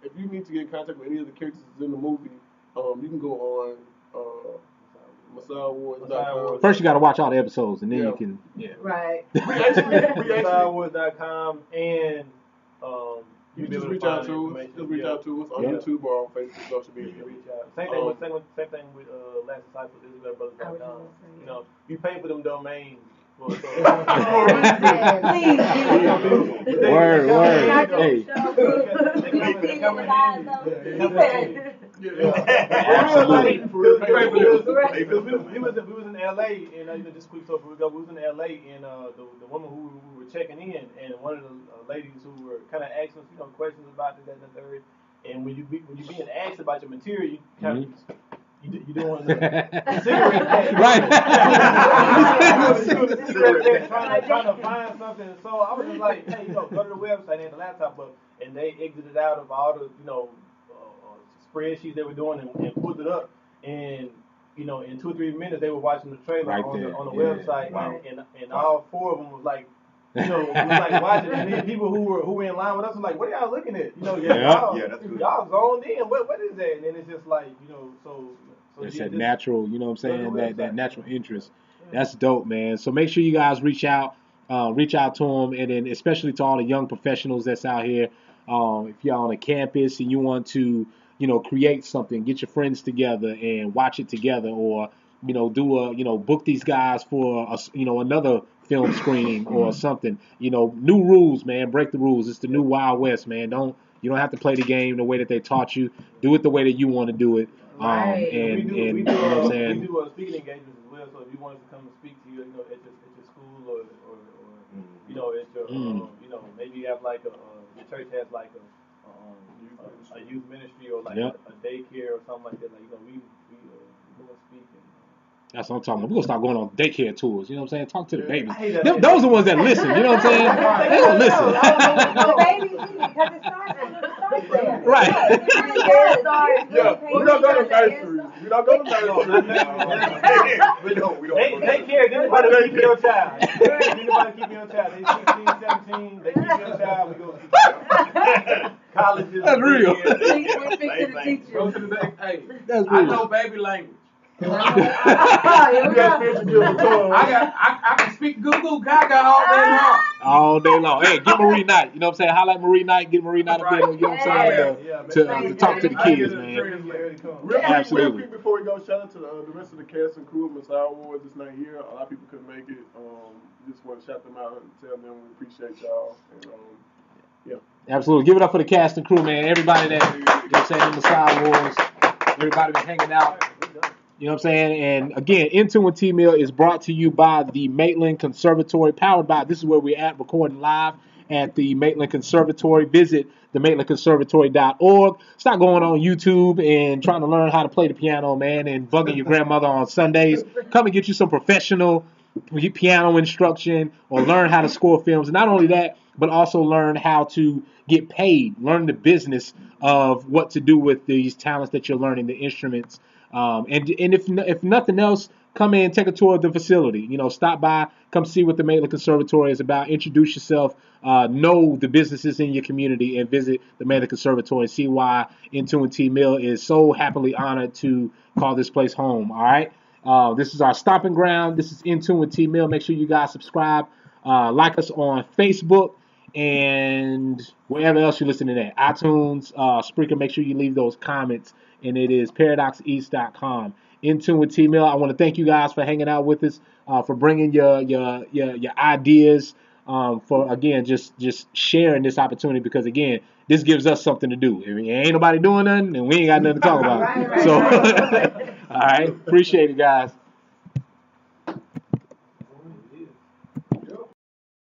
If you need to get in contact with any of the characters in the movie, you can go on MessiahWars.com. First, you got to watch all the episodes, and then Yeah. you can. Yeah. Right. We actually StarWars.com and you can just reach out to us. Just reach out to us on Yeah. YouTube or on Facebook, social You media. can reach out. Same thing with Last Disciples, IsabelBrothers.com. You know, you pay for them domains. Please. Word. Hey. Absolutely. We was in LA, and just quick story. We was in LA, and the woman who we were checking in, and one of the ladies who were kind of asking us, questions about this, that, and the third. And when you being asked about your material, you kind of you doing the cigarette pack. Right. Cigarette pack, trying to find something. So I was just like, hey, go to the website and the laptop, and they exited out of all the spreadsheets they were doing and pulled it up, and in 2 or 3 minutes they were watching the trailer Right on there. the Yeah. website, Wow. and all 4 of them was like. Was like watching, and then people who were in line with us were like, "What are y'all looking at?" Yeah. Yeah, that's good. Y'all zoned in. What is that? And then it's just like, so It's yeah, that just- natural, you know what I'm saying? Go to the That website. natural interest. That's dope, man. So make sure you guys reach out to them, and then especially to all the young professionals that's out here. If you're on a campus and you want to, create something, get your friends together and watch it together, or do book these guys for another film screening or something. New rules, man. Break the rules. It's the new Wild West, man. You don't have to play the game the way that they taught you. Do it the way that you want to do it. Right. And we you know what I'm saying? We do speaking engagements as well. So if you wanted to come and speak to you, at your school or at your maybe you have like your church has like a youth ministry or like a daycare or something like that. Like we go and speak. That's what I'm talking about. We're going to start going on daycare tours. You know what I'm saying? Talk to the babies. Those are the ones that listen. You know what I'm saying? They don't listen. The babies need it because it starts there. Right. We don't go to nursery. We don't go to nursery. We don't. Daycare, anybody keep your child. Anybody keep your child. They 16, 17, they keep your child. We go colleges. That's real. We speak to the teachers. Go to the day. Hey, That's I real. know baby language. You got spiritual gifts too. I can speak Google Gaga all day long. All day long. Hey, get Marie Knight. You know what I'm saying? Highlight Marie Knight. Get Marie Knight up there. You know what I'm saying? To talk to the kids, man. Real quick before we go, shout out to the rest of the cast and crew of Messiah Awards. It's not here. A lot of people couldn't make it. Just want to shout them out and tell them we appreciate y'all. And Absolutely. Give it up for the cast and crew, man. Everybody that, you know what I'm saying, in Messiah Awards. Everybody been hanging out. You know what I'm saying? And again, In Tune with T-Mill is brought to you by the Maitland Conservatory, powered by, this is where we're at, recording live at the Maitland Conservatory. Visit themaitlandconservatory.org. Stop going on YouTube and trying to learn how to play the piano, man, and bugging your grandmother on Sundays. Come and get you some professional piano instruction or learn how to score films. And not only that, but also learn how to get paid, learn the business of what to do with these talents that you're learning, the instruments. And if nothing else, come in, take a tour of the facility. Stop by, come see what the Maitland Conservatory is about. Introduce yourself, know the businesses in your community, and visit the Maitland Conservatory and see why In Tune with T-Mill is so happily honored to call this place home. All right, this is our stomping ground. This is In Tune with T-Mill. Make sure you guys subscribe, like us on Facebook, and wherever else you're listening at, iTunes, Spreaker. Make sure you leave those comments. And it is paradoxeast.com. In Tune with T-Mill. I want to thank you guys for hanging out with us, for bringing your ideas, for again just sharing this opportunity, because again, this gives us something to do. I mean, ain't nobody doing nothing, and we ain't got nothing to talk about. So, all right, appreciate it, guys.